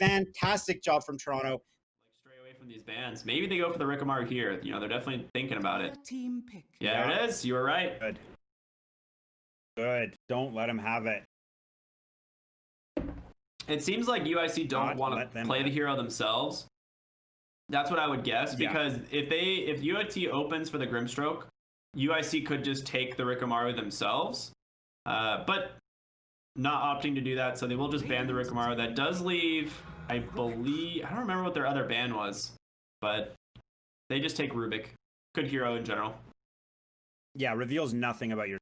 Fantastic job from Toronto. Like stray away from these bans. Maybe they go for the Rickamaru here. You know, they're definitely thinking about it. Team pick. Yeah, there it is. You were right. Good. Good. Don't let him have it. It seems like UIC don't want to play the hero themselves. That's what I would guess, because if UIT opens for the Grimstroke, UIC could just take the Rickamaru themselves, but not opting to do that, so they will just ban the Rickamaru. That does leave, I believe, I don't remember what their other ban was, but they just take Rubik. Good hero in general. Yeah, reveals nothing about your...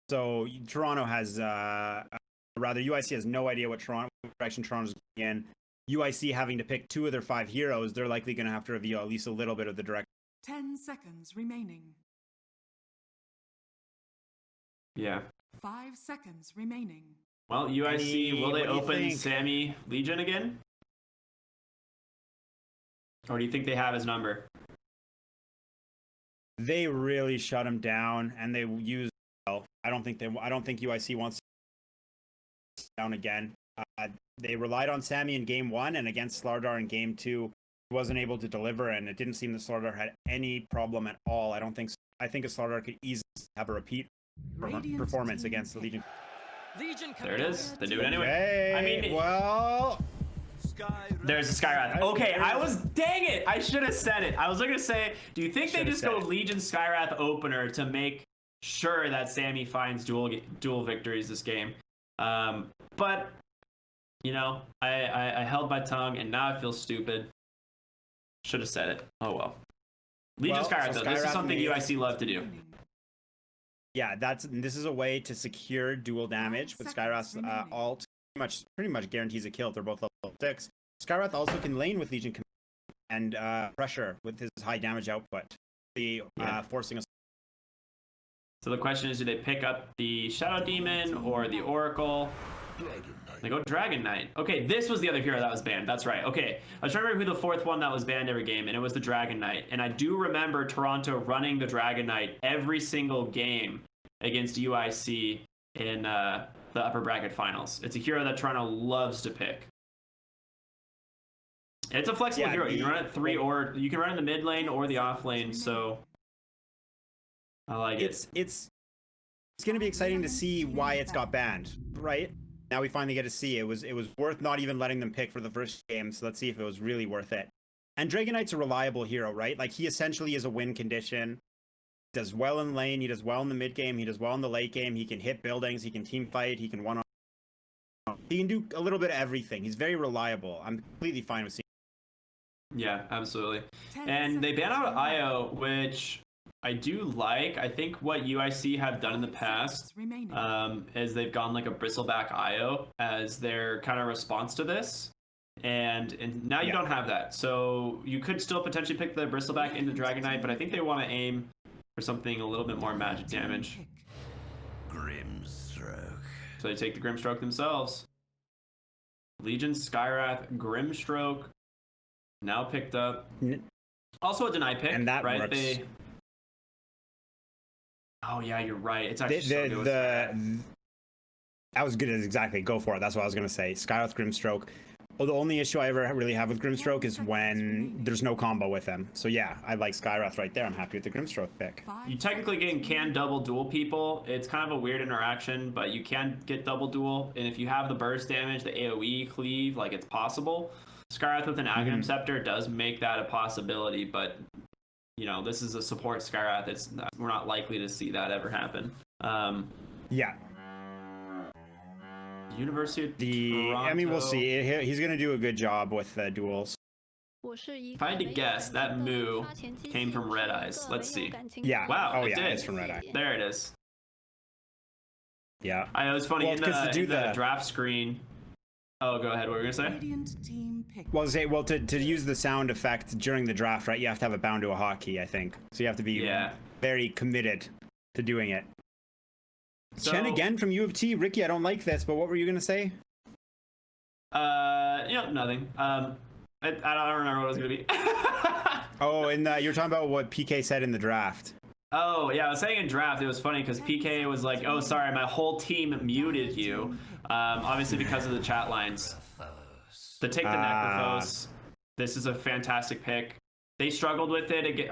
So Toronto has, rather UIC has no idea what direction Toronto's going in. UIC having to pick 2 of their 5 heroes, they're likely going to have to reveal at least a little bit of the direction. 10 seconds remaining. Yeah. 5 seconds remaining. Well, UIC, will they open Sammy Legion again? Or do you think they have his number? They really shut him down, and they use... I don't think UIC wants to down again. They relied on Sammy in game 1, and against Slardar in game 2, he wasn't able to deliver, and it didn't seem that Slardar had any problem at all. I think a Slardar could easily have a repeat performance against the Legion. There it is. They do it anyway. Hey, I mean, well, there's a Skyrath. Okay, dang it! I should have said it. I was going to say, do you think they just go Legion Skyrath opener to make sure that Sammy finds dual victories this game? But you know, I held my tongue, and now I feel stupid. Should have said it. Oh well. Legion Skyrath, though. This is something UIC love to do. Yeah, this is a way to secure dual damage with Skyrath's alt. Pretty much guarantees a kill if they're both level 6. Skyrath also can lane with Legion and pressure with his high damage output, forcing us. So the question is, do they pick up the Shadow Demon or the Oracle? They go Dragon Knight. Okay, this was the other hero that was banned. That's right. Okay, I was trying to remember who the 4th one that was banned every game, and it was the Dragon Knight. And I do remember Toronto running the Dragon Knight every single game against UIC in the upper bracket finals. It's a hero that Toronto loves to pick. It's a flexible hero. You can run it 3, or you can run it in the mid lane or the off lane. So I like it. It's going to be exciting to see why it's got banned, right? Now we finally get to see it was worth not even letting them pick for the first game. So let's see if it was really worth it. And Dragon Knight's a reliable hero, right? Like, he essentially is a win condition. Does well in lane, he does well in the mid game, he does well in the late game, he can hit buildings, he can team fight, he can he can do a little bit of everything. He's very reliable. I'm completely fine with seeing. Yeah, absolutely. And they ban out IO, which I do like. I think what UIC have done in the past is they've gone like a bristleback IO as their kind of response to this. And now you don't have that. So you could still potentially pick the bristleback into Dragon Knight, but I think they want to aim for something a little bit more magic damage. Grimstroke. So they take the Grimstroke themselves. Legion, Skyrath, Grimstroke now picked up. Also a deny pick, and that right? Works. Oh yeah, you're right. It's actually so good. That was good. Exactly. Go for it. That's what I was gonna say. Skyrath, Grimstroke. Well, the only issue I ever really have with Grimstroke is when there's no combo with him. So yeah, I like Skyrath right there. I'm happy with the Grimstroke pick. You technically can double duel people. It's kind of a weird interaction, but you can get double duel. And if you have the burst damage, the AoE cleave, like, it's possible. Skyrath with an Aghanim Scepter does make that a possibility, but you know, this is a support Skyrath. We're not likely to see that ever happen. Yeah. University of Toronto. I mean, we'll see. He's going to do a good job with duels. If I had to guess, that Moo came from Red Eyes. Let's see. Yeah. Wow. Oh, yeah, it's from Red Eye. There it is. Yeah. It was funny, in the draft screen. Oh, go ahead. What were you going to say? Well, to use the sound effect during the draft, right, you have to have it bound to a hotkey, I think. So you have to be very committed to doing it. So, Chen again from U of T. Ricky, I don't like this, but what were you going to say? Nothing. I don't remember what it was going to be. Oh, and you're talking about what PK said in the draft. Oh, yeah, I was saying in draft, it was funny because PK was like, oh, sorry, my whole team muted you. Obviously because of the chat lines. To take the Necrophos, this is a fantastic pick. They struggled with it,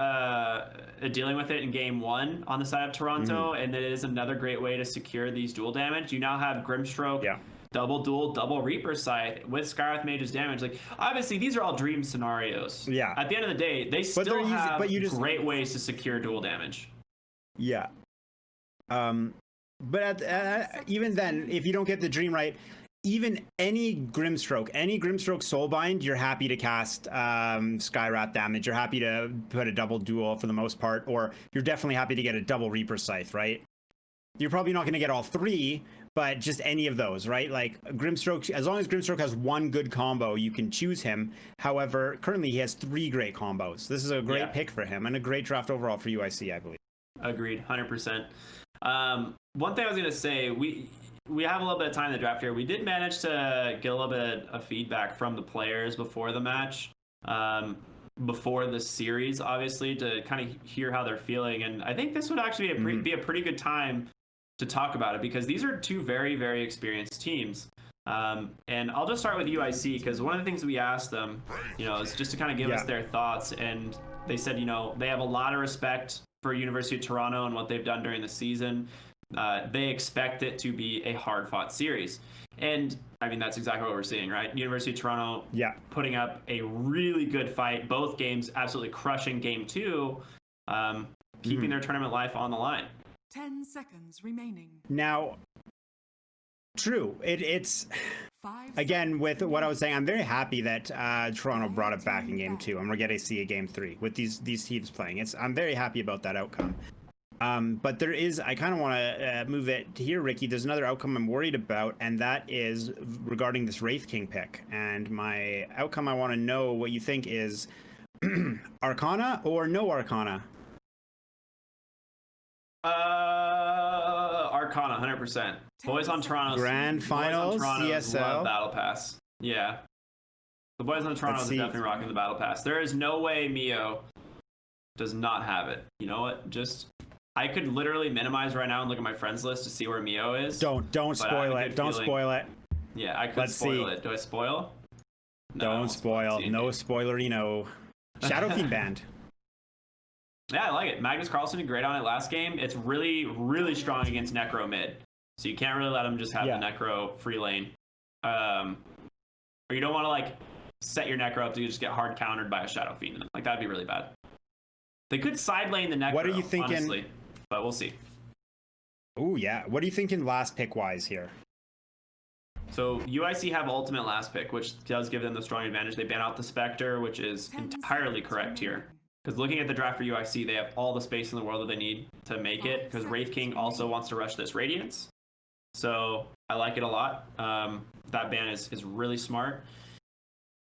dealing with it in game 1 on the side of Toronto, and it is another great way to secure these dual damage. You now have Grimstroke, double dual, double Reaper Scythe with Skywrath Mage's damage. Like, obviously, these are all dream scenarios. Yeah. At the end of the day, they still have great ways to secure dual damage. Yeah. But even then, if you don't get the dream right, even any Grimstroke Soulbind, you're happy to cast Skywrath damage. You're happy to put a double duel for the most part, or you're definitely happy to get a double Reaper Scythe, right? You're probably not going to get all 3, but just any of those, right? Like Grimstroke, as long as Grimstroke has 1 good combo, you can choose him. However, currently he has 3 great combos. This is a great pick for him and a great draft overall for UIC, I believe. Agreed, 100%. One thing I was going to say, we have a little bit of time in the draft here. We did manage to get a little bit of feedback from the players before the match, before the series, obviously, to kind of hear how they're feeling. And I think this would actually be a pretty good time to talk about it, because these are 2 very, very experienced teams. And I'll just start with UIC, because one of the things we asked them, is just to kind of give us their thoughts. And they said, they have a lot of respect for University of Toronto and what they've done during the season. They expect it to be a hard-fought series. And, I mean, that's exactly what we're seeing, right? University of Toronto putting up a really good fight. Both games absolutely crushing game 2, keeping their tournament life on the line. 10 seconds remaining. Now, true. It's again, with what I was saying, I'm very happy that Toronto brought it back in game 2, and we're getting to see a game 3 with these teams playing. I'm very happy about that outcome. But there is, I kind of want to move it here, Ricky. There's another outcome I'm worried about, and that is regarding this Wraith King pick. And my outcome, I want to know what you think is Arcana or no Arcana? Arcana, 100%. Boys on Toronto. Grand Finals, CSL. Love Battle Pass. Yeah. The boys on Toronto are definitely rocking the Battle Pass. There is no way Mio does not have it. You know what? I could literally minimize right now and look at my friends list to see where Mio is. Don't spoil it. Don't spoil it. Yeah, I could spoil it. Do I spoil? No, don't spoil. No spoilery, no. Shadow Fiend banned. Yeah, I like it. Magnus Carlsen did great on it last game. It's really, really strong against Necro mid. So you can't really let him just have the Necro free lane. Or you don't want to, like, set your Necro up to just get hard countered by a Shadow Fiend. Like, that'd be really bad. They could side lane the Necro, what are you thinking? Honestly, but we'll see. Oh, yeah. What are you thinking last pick-wise here? So UIC have ultimate last pick, which does give them the strong advantage. They ban out the Spectre, which is entirely correct here. Because looking at the draft for UIC, they have all the space in the world that they need to make it, because Wraith King also wants to rush this Radiance. So I like it a lot. That ban is really smart.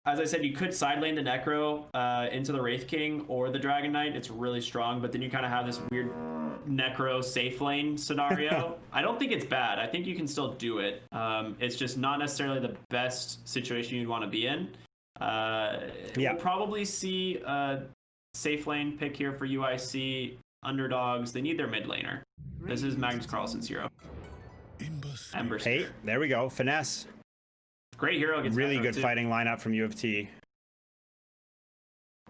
As I said, you could side lane the Necro into the Wraith King or the Dragon Knight. It's really strong, but then you kind of have this weird Necro safe lane scenario. I don't think it's bad. I think you can still do it. It's just not necessarily the best situation you'd want to be in. We'll probably see a safe lane pick here for UIC. Underdogs, they need their mid laner. This is Magnus Carlsen's hero. Ember Spear. Hey, there we go. Finesse. Great hero against really Necro good too. Fighting lineup from U of T.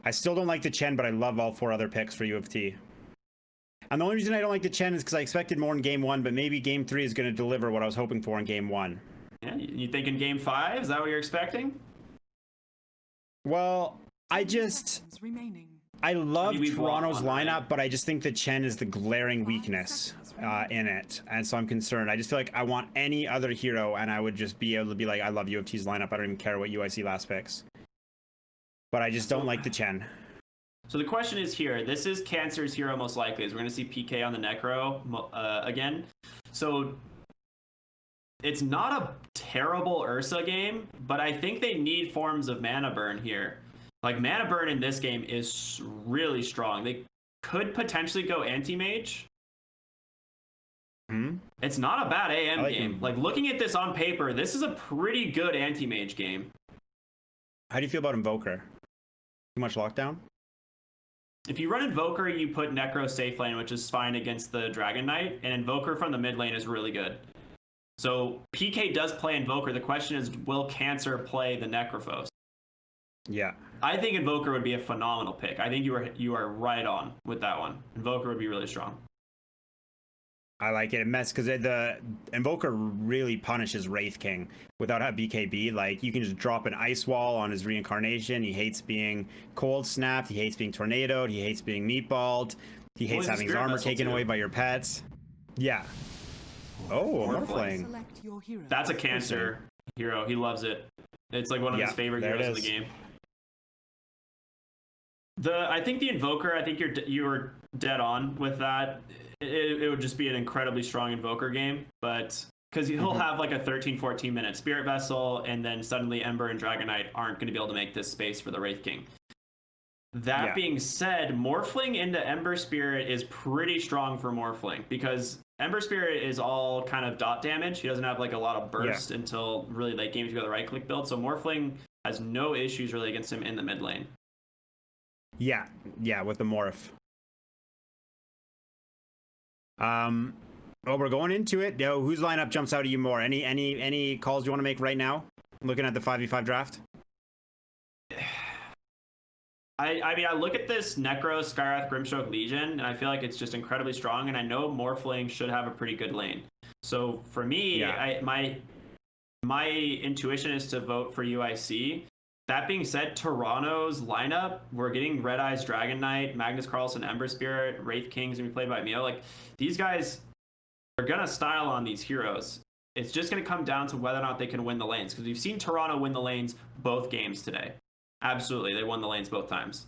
I still don't like the Chen, but I love all 4 other picks for U of T. And the only reason I don't like the Chen is because I expected more in game 1, but maybe game 3 is going to deliver what I was hoping for in game 1. Yeah, you think in game 5? Is that what you're expecting? Well, I love Toronto's lineup, but I just think the Chen is the glaring weakness in it, and so I'm concerned. I just feel like I want any other hero, and I would just be able to be like, I love U of T's lineup. I don't even care what UIC last picks. But I just don't like the Chen. So the question is here. This is Cancer's hero most likely. Is we're going to see PK on the Necro again. So it's not a terrible Ursa game, but I think they need forms of mana burn here. Like, mana burn in this game is really strong. They could potentially go anti-mage. It's not a bad AM game. Like, looking at this on paper, this is a pretty good anti-mage game. How do you feel about Invoker? Too much lockdown? if you run Invoker, you put Necro safe lane, which is fine against the Dragon Knight, and Invoker from the mid lane is really good. So PK does play Invoker. The question is, will Cancer play the Necrophos? Yeah. I think Invoker would be a phenomenal pick. I think you are right on with that one. Invoker would be really strong. I like it. Mess because the Invoker really punishes Wraith King without a BKB. Like, you can just drop an ice wall on his reincarnation. He hates being cold snapped. He hates being tornadoed. He hates being meatballed. He hates having his armor taken away by your pets. Yeah. Oh, Morphling. Select your hero. That's a Cancer hero. He loves it. It's like one of his favorite heroes in the game. I think the Invoker, I think you're dead on with that. It would just be an incredibly strong Invoker game, but because he'll have like a 13-14 minute Spirit Vessel, and then suddenly Ember and Dragon Knight aren't going to be able to make this space for the Wraith King. That being said, Morphling into Ember Spirit is pretty strong for Morphling, because Ember Spirit is all kind of dot damage. He doesn't have like a lot of burst until really late game to go the right click build, so Morphling has no issues really against him in the mid lane. Yeah, with the morph. Well, we're going into it. Yo, whose lineup jumps out at you more? Any calls you want to make right now? Looking at the 5v5 draft. I mean, I look at this Necro, Skywrath, Grimstroke, Legion, and I feel like it's just incredibly strong, and I know Morphling should have a pretty good lane. So for me, my intuition is to vote for UIC. That being said, Toronto's lineup, we're getting Red Eyes, Dragon Knight, Magnus Carlsen, Ember Spirit, Wraith King's gonna be played by Mio. Like, these guys are gonna style on these heroes. It's just gonna come down to whether or not they can win the lanes, because we've seen Toronto win the lanes both games today. Absolutely, they won the lanes both times.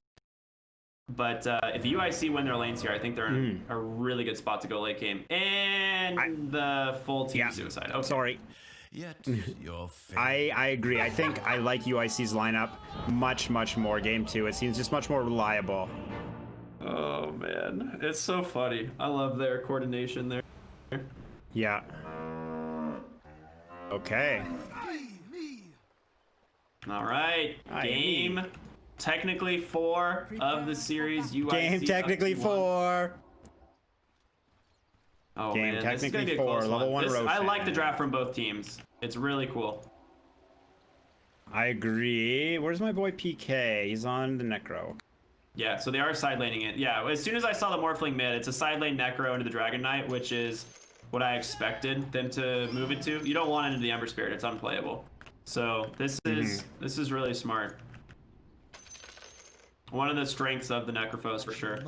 But if UIC win their lanes here, I think they're in a really good spot to go late game. And the full team suicide. Okay. Sorry. Yet your I agree. I think I like UIC's lineup much more game 2. It seems just much more reliable. Oh man, it's so funny. I love their coordination there. Yeah. Okay. All right, game technically 4 of the series. UIC game technically 4. Oh game man, technically this is 4. Level 1 Roshan. I like the draft from both teams. It's really cool. I agree. Where's my boy PK? He's on the Necro. Yeah, so they are side laning it. Yeah, as soon as I saw the Morphling mid, it's a side lane Necro into the Dragon Knight, which is what I expected them to move it to. You don't want it into the Ember Spirit; it's unplayable. So this is really smart. One of the strengths of the Necrophos for sure.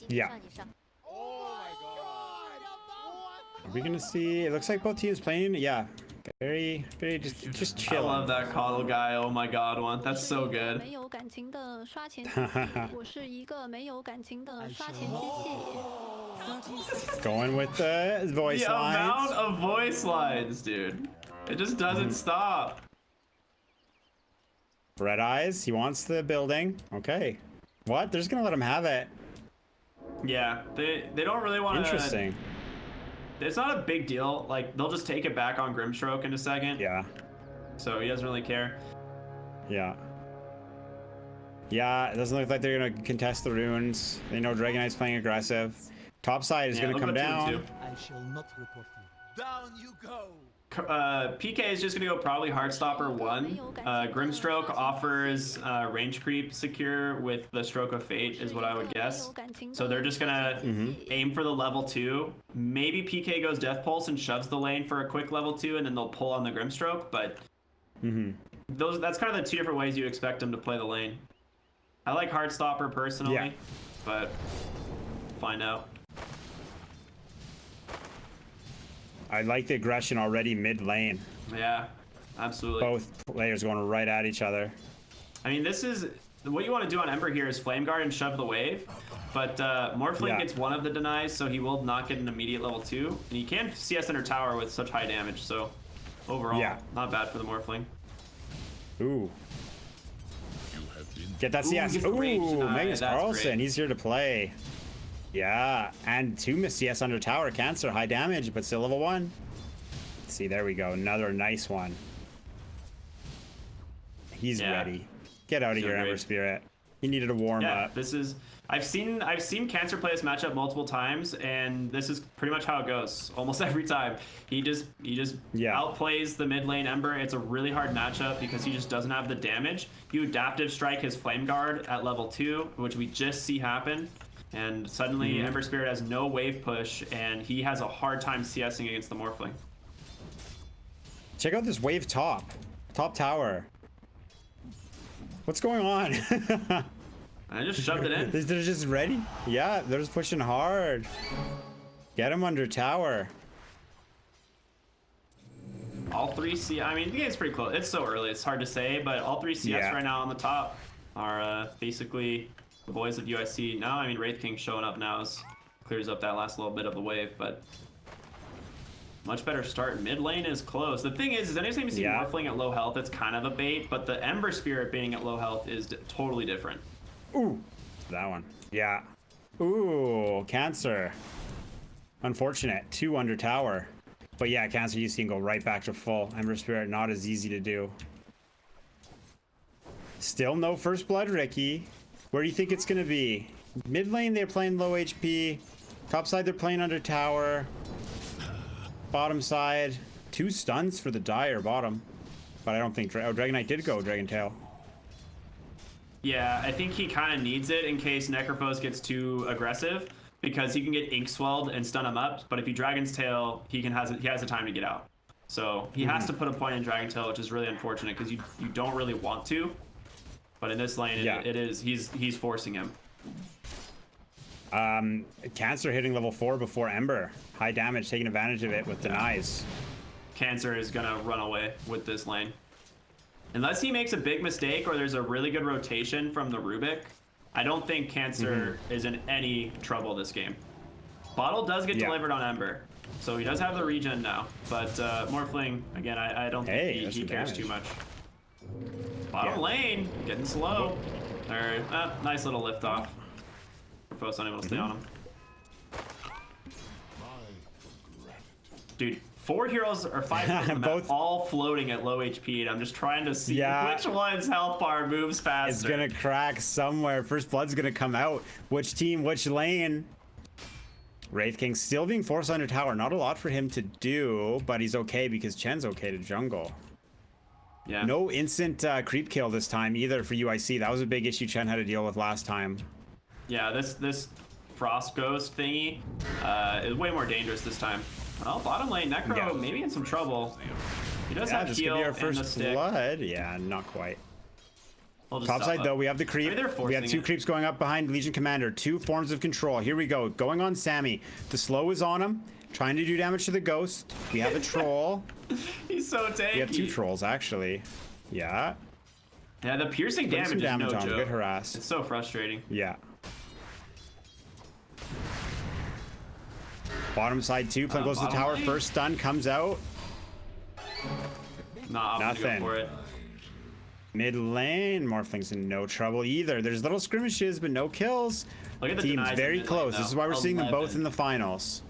Yeah. Are we gonna see? It looks like both teams playing. Yeah, very just chill. I love that coddle guy. Oh my god, one. That's so good. Going with the voice the lines. amount of voice lines, dude. It just doesn't stop. Red Eyes. He wants the building. Okay. What? They're just gonna let him have it. Yeah, they don't really want to. Interesting. It's not a big deal. Like, they'll just take it back on Grimstroke in a second. Yeah. So he doesn't really care. Yeah. Yeah, it doesn't look like they're going to contest the runes. They know Dragon Knight's playing aggressive. Top side is going to come down. I shall not report you. Down you go. PK is just going to go probably Heartstopper 1. Grimstroke offers range creep secure with the Stroke of Fate is what I would guess. So they're just going to aim for the level 2. Maybe PK goes Death Pulse and shoves the lane for a quick level 2, and then they'll pull on the Grimstroke. But that's kind of the 2 different ways you'd expect them to play the lane. I like Heartstopper personally, but find out. I like the aggression already mid lane. Yeah, absolutely. Both players going right at each other. I mean, this is what you want to do on Ember here is Flame Guard and shove the wave. But Morphling gets one of the denies, so he will not get an immediate level 2. And he can CS under tower with such high damage, so overall, not bad for the Morphling. Ooh. Get that CS. Ooh, Magnus Carlsen, he's here to play. Yeah, and 2 CS under tower. Cancer, high damage, but still level 1. Let's see, there we go. Another nice one. He's ready. Get out of here, Ember Spirit. He needed a warm up. This is I've seen Cancer play this matchup multiple times, and this is pretty much how it goes almost every time. He just outplays the mid lane Ember. It's a really hard matchup because he just doesn't have the damage. You adaptive strike his Flame Guard at level 2, which we just see happen, and suddenly Ember Spirit has no wave push, and he has a hard time CSing against the Morphling. Check out this wave top tower. What's going on? I just shoved it in. They're just ready. Yeah, they're just pushing hard. Get him under tower. All 3 CS. I mean, the game's pretty close. It's so early. It's hard to say, but all 3 CS right now on the top are basically the boys of UIC. Now, I mean, Wraith King showing up now clears up that last little bit of the wave, but much better start. Mid lane is close. The thing is anytime you see Morphling at low health, it's kind of a bait, but the Ember Spirit being at low health is totally different. Ooh, that one. Yeah. Ooh, Cancer. Unfortunate. 2 under tower. But yeah, Cancer UC can go right back to full. Ember Spirit, not as easy to do. Still no first blood, Ricky. Where do you think it's going to be? Mid lane, they're playing low HP. Top side, they're playing under tower. Bottom side, 2 stuns for the Dire bottom. But I don't think... Oh, Dragon Knight did go Dragon Tail. Yeah, I think he kind of needs it in case Necrophos gets too aggressive, because he can get Ink Swelled and stun him up, but if he Dragon's Tail, he has the time to get out. So he has to put a point in Dragon Tail, which is really unfortunate because you don't really want to. But in this lane, he's forcing him. Cancer hitting level 4 before Ember. High damage, taking advantage of it with denies. Cancer is gonna run away with this lane. Unless he makes a big mistake or there's a really good rotation from the Rubik, I don't think Cancer is in any trouble this game. Bottle does get delivered on Ember, so he does have the regen now. But Morphling, again, I don't think he cares too much. Bottom lane, getting slow. Nice little lift off. Fos unable to stay on him. Dude, 4 heroes or 5 heroes on the map, all floating at low HP, and I'm just trying to see which one's health bar moves faster. It's gonna crack somewhere. First blood's gonna come out. Which team, which lane? Wraith King still being forced under tower. Not a lot for him to do, but he's okay because Chen's okay to jungle. Yeah. No instant creep kill this time either for UIC. That was a big issue Chen had to deal with last time. Yeah, this Frost Ghost thingy is way more dangerous this time. Well, bottom lane, Necro maybe in some trouble. He does have heal our and the first stick. blood. Yeah, not quite. Top side though, we have the creep. We have 2 creeps going up behind Legion Commander. 2 forms of control. Here we go. Going on Sammy. The slow is on him. Trying to do damage to the ghost. We have a troll. He's so tanky. We have 2 trolls actually. Yeah. Yeah, the piercing damage is no joke. Good harass. It's so frustrating. Yeah. Bottom side 2, playing close to the tower. Lane. First stun comes out. Nah, nothing. Go for it. Mid lane, Morphling's in no trouble either. There's little skirmishes, but no kills. Look at the team's denies very in close. lane, This is why we're seeing them both in the finals.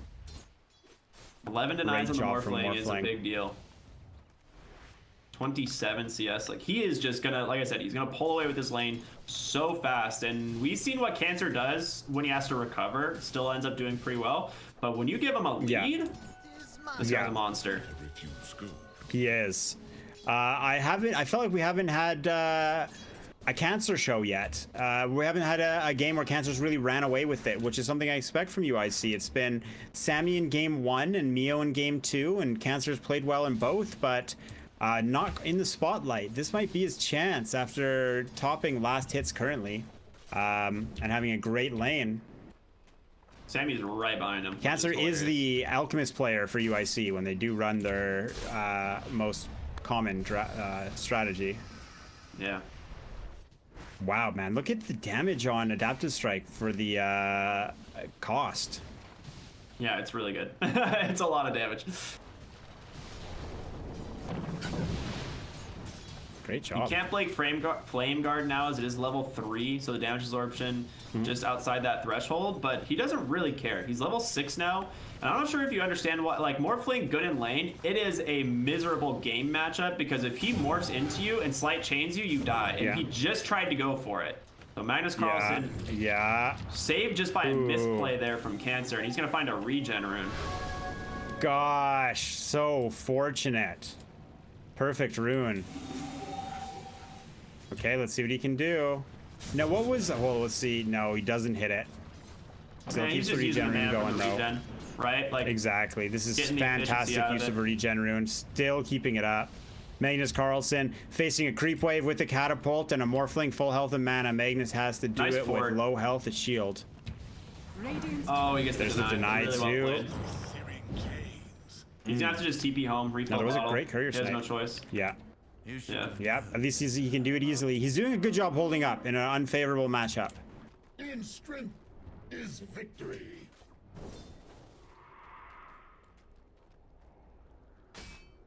11 denies on the Morphling is a Morphling. big deal. 27 CS. Like, he is just gonna, like I said, he's gonna pull away with this lane so fast. And we've seen what Cancer does when he has to recover. Still ends up doing pretty well. But when you give him a lead, this guy's a monster. He is. I felt like we haven't had a Cancer show yet. We haven't had a game where Cancer's really ran away with it, which is something I expect from UIC. It's been Sammy in game 1 and Mio in game 2, and Cancer's played well in both, but not in the spotlight. This might be his chance after topping last hits currently, and having a great lane. Sammy's right behind him. Cancer is the Alchemist player for UIC when they do run their most common strategy. Yeah. Wow, man, look at the damage on Adaptive Strike for the cost. Yeah, it's really good. It's a lot of damage. Great job. You can't play Flame Guard now as it is level 3, so the damage absorption just outside that threshold, but he doesn't really care. He's level 6 now, and I'm not sure if you understand what, like, Morphling good in lane, it is a miserable game matchup because if he morphs into you and slight chains you, you die, and he just tried to go for it. So Magnus Carlsen, saved just by a misplay there from Cancer, and he's gonna find a regen rune. Gosh, so fortunate. Perfect rune. Okay, let's see what he can do. Now, what was? Well, let's see. No, he doesn't hit it. Still keeps the regen rune going though. Right? Like exactly. This is fantastic use of a regen rune. Still keeping it up. Magnus Carlsen facing a creep wave with the catapult and a Morphling full health and mana. Magnus has to do it with low health and shield. Oh, he gets the deny really too. Well he's gonna have to just TP home, refill. No, there was a great courier snipe. He snipe. has no choice. Yeah. Yeah. At least he can do it easily. He's doing a good job holding up in an unfavorable matchup. In strength is victory.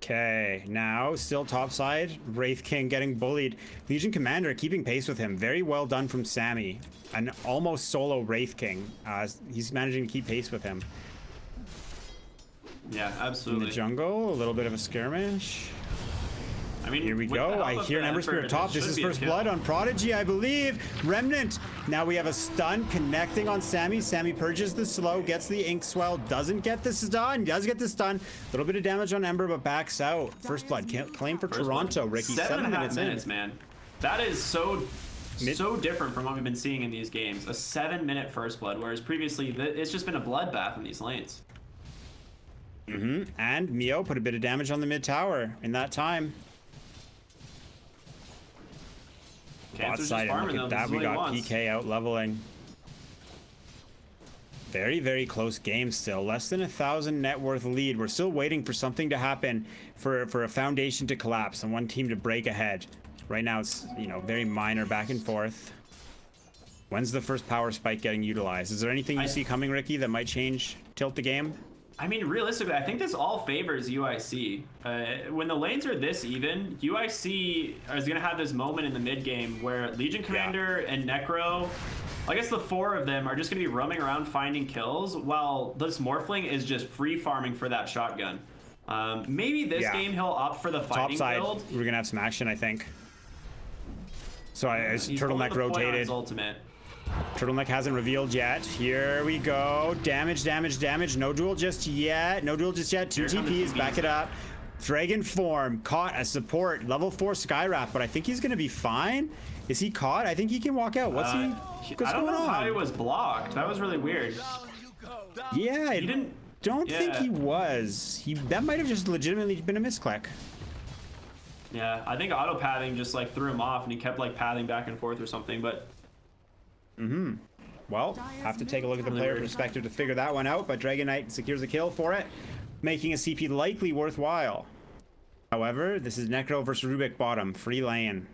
Okay, now still topside. Wraith King getting bullied. Legion Commander keeping pace with him. Very well done from Sammy. An almost solo Wraith King. He's managing to keep pace with him. Yeah, absolutely. In the jungle, a little bit of a skirmish. I mean, here we go. I hear an Ember Spirit top. This is first blood on Prodigy, I believe. Remnant. Now we have a stun connecting on Sammy. Sammy purges the slow, gets the ink swell, doesn't get the stun, does get the stun. A little bit of damage on Ember, but backs out. First blood claim for Toronto. Ricky, 7 minutes in. Man. That is so different from what we've been seeing in these games. A 7-minute first blood, whereas previously it's just been a bloodbath in these lanes. And Mio put a bit of damage on the mid tower in that time. Bot side, and look at that, we got PK out leveling. Very, very close game still. Less than 1,000 net worth lead. We're still waiting for something to happen for a foundation to collapse and one team to break ahead. Right now it's, you know, very minor back and forth. When's the first power spike getting utilized? Is there anything you see coming, Ricky, that might tilt the game? I mean, realistically, I think this all favors UIC. When the lanes are this even, UIC is going to have this moment in the mid game where Legion Commander and Necro, I guess the 4 of them are just going to be roaming around finding kills, while this Morphling is just free farming for that shotgun. Maybe this game he'll opt for the fighting build. We're going to have some action, I think. So Turtleneck rotated. Ultimate. Turtleneck hasn't revealed yet. Here we go. Damage. No duel just yet. 2 TPs. Back it up. Dragon form. Caught a support. Level 4 Skywrap, but I think he's going to be fine. Is he caught? I think he can walk out. What's going on? I don't know how he was blocked. That was really weird. Yeah, I don't think he was. That might have just legitimately been a misclick. Yeah, I think auto pathing just like threw him off and he kept like pathing back and forth or something, but well, have to take a look at the player perspective to figure that one out, but Dragon Knight secures a kill for it, making a CP likely worthwhile. However, this is Necro versus Rubik bottom, free lane.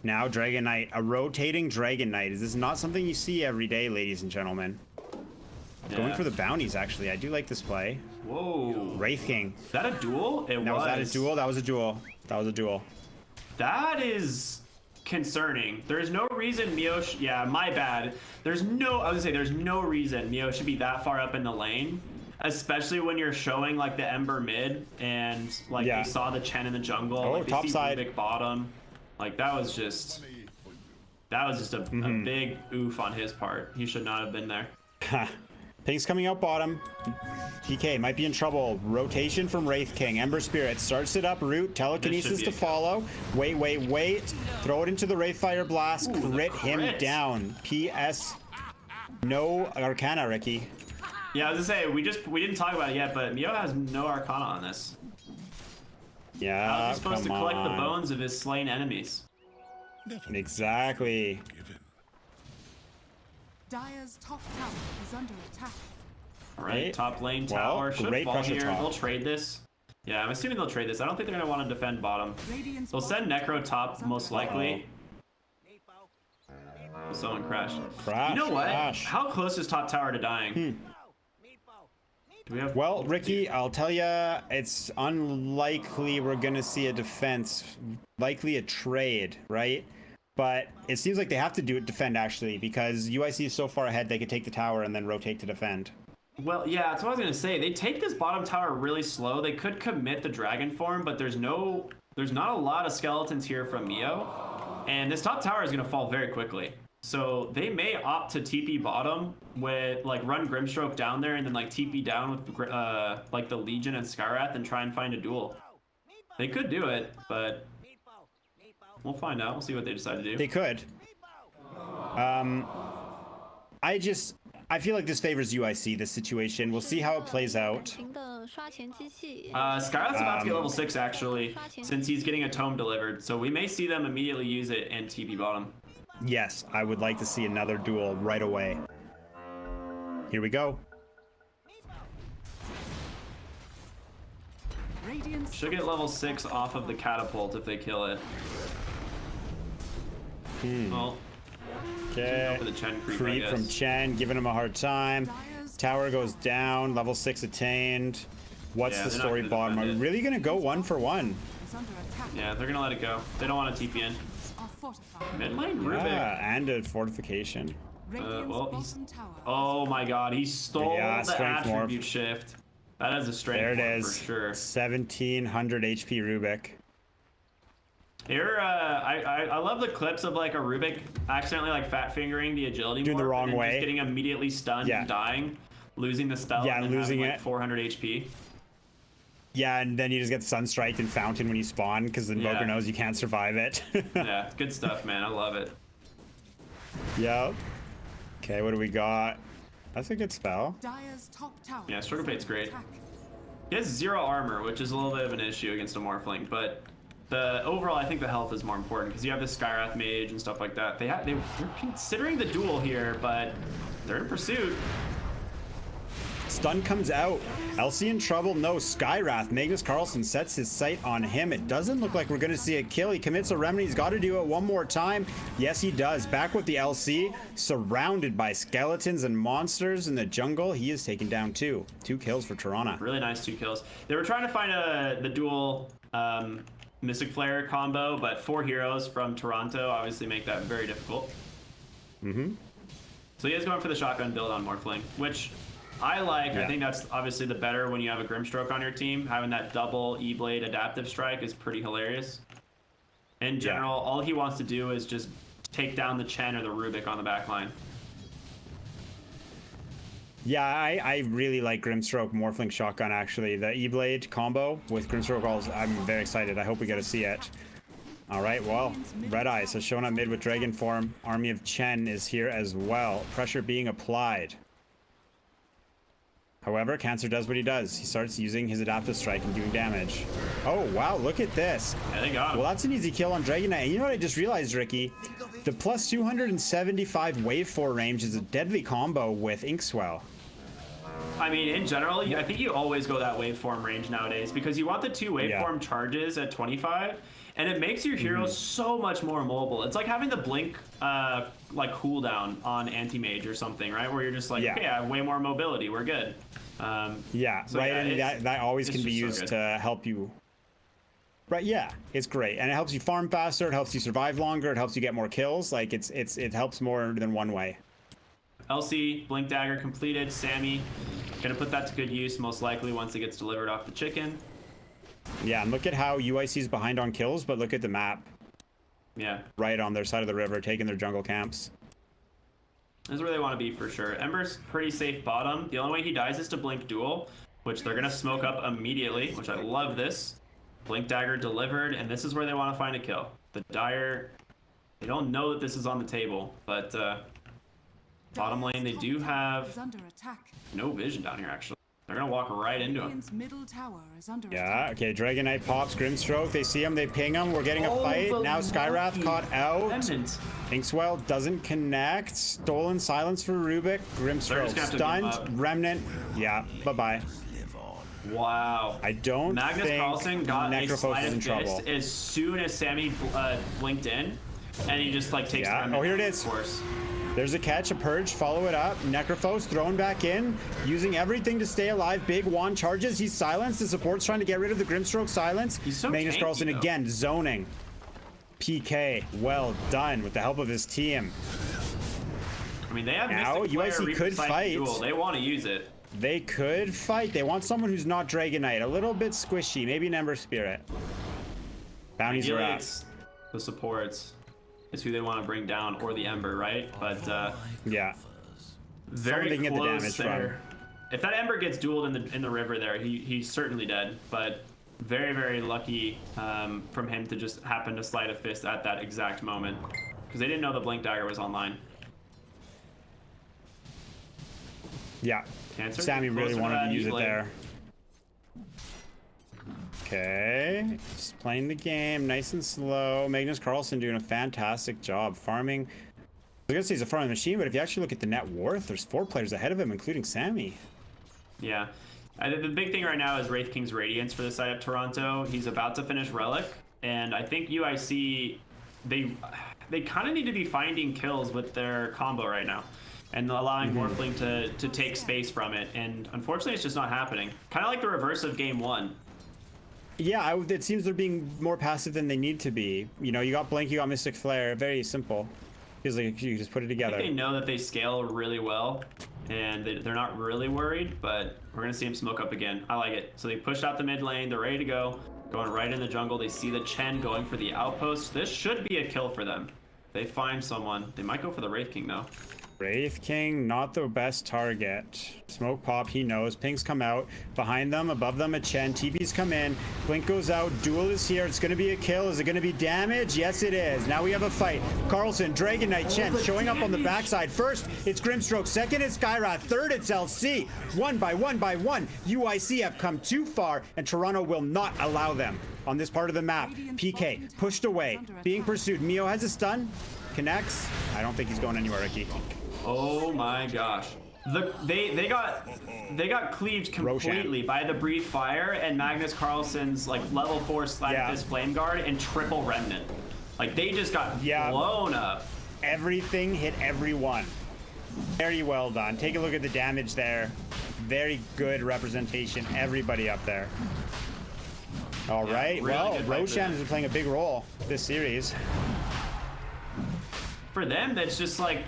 Now Dragon Knight, a rotating Dragon Knight. Is this not something you see every day, ladies and gentlemen? Going for the bounties, actually. I do like this play. Whoa. Wraith King. Is that a duel? Was that a duel? That was a duel. That is concerning. There's no reason Mio my bad. There's no reason Mio should be that far up in the lane, especially when you're showing like the Ember mid and like they saw the Chen in the jungle. Oh, like, top side. Big bottom. Like that was just a big oof on his part. He should not have been there. Ping's coming out bottom. PK might be in trouble. Rotation from Wraith King. Ember Spirit starts it up. Root. Telekinesis to follow. Wait. Throw it into the Wraithfire Blast. Crit him down. PS. No Arcana, Ricky. Yeah, I was gonna say, we didn't talk about it yet, but Mio has no Arcana on this. Yeah, how is he supposed to collect the bones of his slain enemies? Exactly. Dire's top tower is under attack. Alright, top lane tower should fall here. They'll trade this. Yeah, I'm assuming they'll trade this. I don't think they're going to want to defend bottom. They'll send Necro top, most likely. Someone crashed. You know what? How close is top tower to dying? Do we have... Well, Ricky, I'll tell you, it's unlikely we're going to see a defense. Likely a trade, right? But it seems like they have to defend, actually, because UIC is so far ahead they could take the tower and then rotate to defend. Well, yeah, that's what I was gonna say. They take this bottom tower really slow. They could commit the dragon form, but there's not a lot of skeletons here from Mio, and this top tower is gonna fall very quickly. So they may opt to TP bottom with like run Grimstroke down there and then like TP down with like the Legion and Skywrath and try and find a duel. They could do it, but we'll find out. We'll see what they decide to do. They could. I feel like this favors UIC, this situation. We'll see how it plays out. Skywrath's about to get level 6 actually, since he's getting a tome delivered. So we may see them immediately use it and TP bottom. Yes, I would like to see another duel right away. Here we go. Should get level 6 off of the catapult if they kill it. Well, okay. For the Chen creep, Creep from Chen, giving him a hard time. Tower goes down, level 6 attained. What's the story bottom? Are we really gonna go 1 for 1? Yeah, they're gonna let it go. They don't want to TP in. Mid lane, Rubik. Yeah, and a fortification. Well, oh my god, he stole the attribute shift. That is a strength there it is. For sure. 1700 HP Rubik. Here, I love the clips of like a Rubik accidentally like fat fingering the agility doing the wrong way, just getting immediately stunned and dying, losing the spell, and losing having, like, 400 HP. Yeah, and then you just get Sunstrike and Fountain when you spawn because the Invoker knows you can't survive it. Yeah, good stuff, man. I love it. Yep. Okay, what do we got? That's a good spell. Yeah, Struggle Fate's great. He has 0 armor, which is a little bit of an issue against a Morphling, but overall, I think the health is more important because you have the Skywrath Mage and stuff like that. They're considering the duel here, but they're in pursuit. Stun comes out. LC in trouble. No, Skywrath. Magnus Carlsen sets his sight on him. It doesn't look like we're going to see a kill. He commits a remedy. He's got to do it one more time. Yes, he does. Back with the LC. Surrounded by skeletons and monsters in the jungle. He is taken down 2. 2 kills for Tirana. Really nice 2 kills. They were trying to find the dual Mystic Flare combo, but 4 heroes from Toronto obviously make that very difficult. So he is going for the shotgun build on Morphling, which I like. I think that's obviously the better when you have a Grimstroke on your team. Having that double E-Blade adaptive strike is pretty hilarious. In general, all he wants to do is just take down the Chen or the Rubik on the back line. Yeah, I really like Grimstroke Morphling Shotgun, actually. The E-Blade combo with Grimstroke, I'm very excited. I hope we get to see it. All right, well, Red Eyes has shown up mid with Dragon Form. Army of Chen is here as well. Pressure being applied. However, Cancer does what he does. He starts using his adaptive strike and doing damage. Oh, wow, look at this. Yeah, they got him. Well, that's an easy kill on Dragon Knight. And you know what I just realized, Ricky? The plus 275 wave 4 range is a deadly combo with Inkswell. I mean, in general, I think you always go that waveform range nowadays because you want the 2 waveform charges at 25, and it makes your hero so much more mobile. It's like having the blink like cooldown on anti-mage or something, right? Where you're just like, okay, I have way more mobility. We're good. And that always can be used to help you. Right, yeah, it's great, and it helps you farm faster. It helps you survive longer. It helps you get more kills. Like it helps more than one way. LC Blink Dagger completed. Sammy gonna put that to good use most likely once it gets delivered off the chicken. Yeah, and look at how UIC's behind on kills, but look at the map. Yeah. Right on their side of the river, taking their jungle camps. This is where they want to be for sure. Ember's pretty safe bottom. The only way he dies is to Blink Duel, which they're gonna smoke up immediately, which I love this. Blink Dagger delivered, and this is where they want to find a kill. The Dire, they don't know that this is on the table, but bottom lane, they do have no vision down here, actually. They're going to walk right into him. Yeah, okay, Dragon Knight pops Grimstroke. They see him, they ping him. We're getting a fight. Now Skywrath caught out. Inkswell doesn't connect. Stolen silence for Rubik. Grimstroke stunned. Remnant. Yeah, bye-bye. Wow. I don't Magnus think Carlsen got a Necrophos is in trouble. as soon as Sammy blinked in, and he just like takes Oh, here it is. Of course. There's a catch, a purge, follow it up. Necrophos thrown back in, using everything to stay alive. Big wand charges, he's silenced. The support's trying to get rid of the Grimstroke silence. He's so Magnus tanky, Carlsen though. again, zoning. PK, well done with the help of his team. I mean, they have Now, Mystic Flare, UIC Reaper could Sight fight. Duel. They want to use it. They could fight. They want someone who's not Dragonite. A little bit squishy. Maybe an Ember Spirit. Bounties are up. The supports is who they want to bring down, or the Ember, right? But yeah, very close get the damage there. If that Ember gets dueled in the river there, he's certainly dead. But very, very lucky from him to just happen to slide a fist at that exact moment, because they didn't know the Blink Dagger was online. Yeah, Cancer, Sammy really wanted to use it there. Okay, just playing the game nice and slow. Magnus Carlsen doing a fantastic job farming. I was gonna say he's a farming machine, but if you actually look at the net worth, there's 4 players ahead of him, including Sammy. Yeah, the big thing right now is Wraith King's Radiance for the side of Toronto. He's about to finish Relic, and I think UIC, they kind of need to be finding kills with their combo right now, and allowing Morphling to take space from it. And unfortunately, it's just not happening. Kind of like the reverse of Game 1. Yeah, it seems they're being more passive than they need to be. You know, you got Blink, you got Mystic Flare. Very simple. Feels like you just put it together. I think they know that they scale really well, and they're not really worried, but we're going to see them smoke up again. I like it. So they pushed out the mid lane. They're ready to go. Going right in the jungle. They see the Chen going for the outpost. This should be a kill for them. They find someone. They might go for the Wraith King, though. Wraith King, not the best target. Smoke pop, he knows. Pings come out. Behind them, above them, a Chen. TP's come in. Blink goes out. Duel is here. It's going to be a kill. Is it going to be damage? Yes, it is. Now we have a fight. Carlsen, Dragon Knight, Chen showing up on the backside. First, it's Grimstroke. Second, it's Skyrath. Third, it's LC. One by one by one. UIC have come too far, and Toronto will not allow them. On this part of the map, PK pushed away. Being pursued. Mio has a stun. Connects. I don't think he's going anywhere, Ricky. Oh my gosh. They got cleaved completely by the Breathe Fire and Magnus Carlsen's like level 4 slide fist flame guard and triple remnant. Like they just got blown up. Everything hit everyone. Very well done. Take a look at the damage there. Very good representation. Everybody up there. All right. Really well, Roshan has been playing a big role this series. For them, that's just like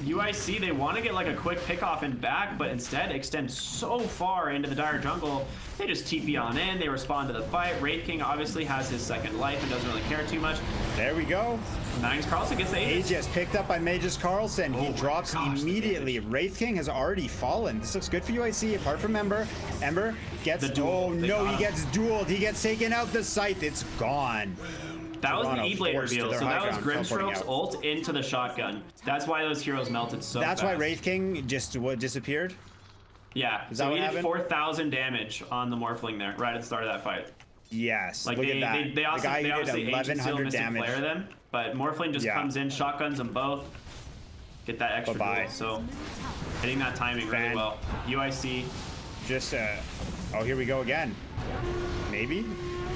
UIC, they want to get like a quick pick off and back, but instead extend so far into the dire jungle. They just TP on in, they respond to the fight. Wraith King obviously has his second life and doesn't really care too much. There we go. Magnus Carlsen gets the Aegis picked up by Magnus Carlsen. He drops immediately. Wraith King has already fallen. This looks good for UIC, apart from Ember. Ember gets, oh no, he gets dueled. He gets taken out the scythe. It's gone. That was the E-Blade reveal, so that was Grimstroke's ult into the shotgun. That's why those heroes melted so fast. That's why Wraith King just disappeared? Yeah, so he did 4,000 damage on the Morphling there, right at the start of that fight. Yes, like look at that. They obviously 1,100 damage. Flare them, but Morphling just comes in, shotguns them both, get that extra duel. So hitting that timing really well. UIC. Just, oh, here we go again. Maybe?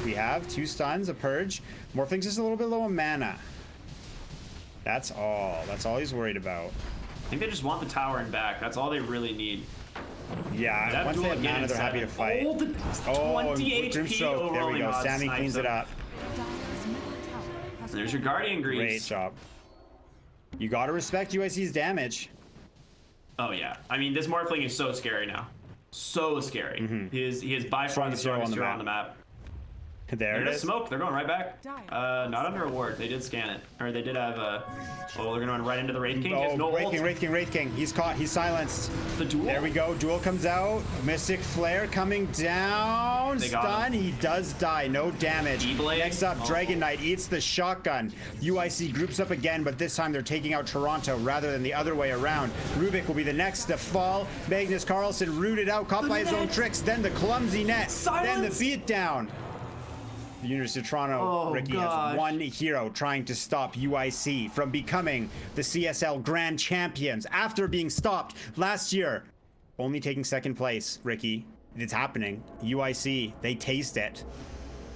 We have 2 stuns, a purge. Morphling's just a little bit low on mana. That's all. That's all he's worried about. I think they just want the tower and back. That's all they really need. Yeah, once they have mana, they're happy to fight. Oh, the 20 HP. There we go. Sammy cleans it up. There's your Guardian Grease. Great job. You gotta respect UIC's damage. Oh yeah. I mean, this Morphling is so scary now. So scary. He is by far the strongest hero on the map. There it is. Smoke. They're going right back. Not under a ward. They did scan it. Or they did have a... Oh, they're going to run right into the Wraith King. Oh, no Wraith King. He's caught. He's silenced. The duel? There we go. Duel comes out. Mystic Flare coming down. Stun. He does die. No damage. Next up, Dragon Knight eats the shotgun. UIC groups up again, but this time they're taking out Toronto rather than the other way around. Rubik will be the next to fall. Magnus Carlsen rooted out, caught by his own tricks. Then the clumsy net. Then the beatdown. The University of Toronto, Ricky, has one hero trying to stop UIC from becoming the CSL Grand Champions after being stopped last year. Only taking second place, Ricky. It's happening. UIC, they taste it.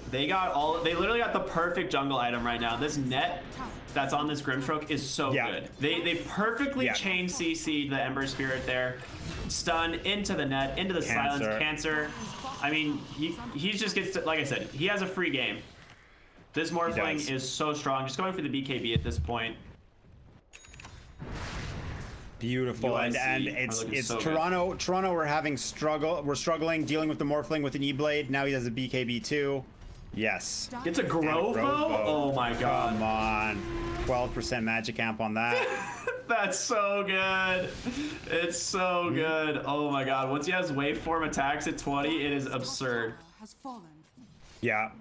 They literally got the perfect jungle item right now. This net that's on this Grimstroke is so good. They perfectly chain CC'd the Ember Spirit there. Stun into the net, into the silence cancer. I mean, he just gets to, like I said, he has a free game. This Morphling is so strong. Just going for the BKB at this point. Beautiful, and it's so Toronto. Good. Toronto, we're struggling dealing with the Morphling with an E-Blade. Now he has a BKB too. Yes. It's a Grovo? Oh my god. Come on. 12% magic amp on that. That's so good. It's so good. Oh my god. Once he has waveform attacks at 20, it is absurd. Yeah.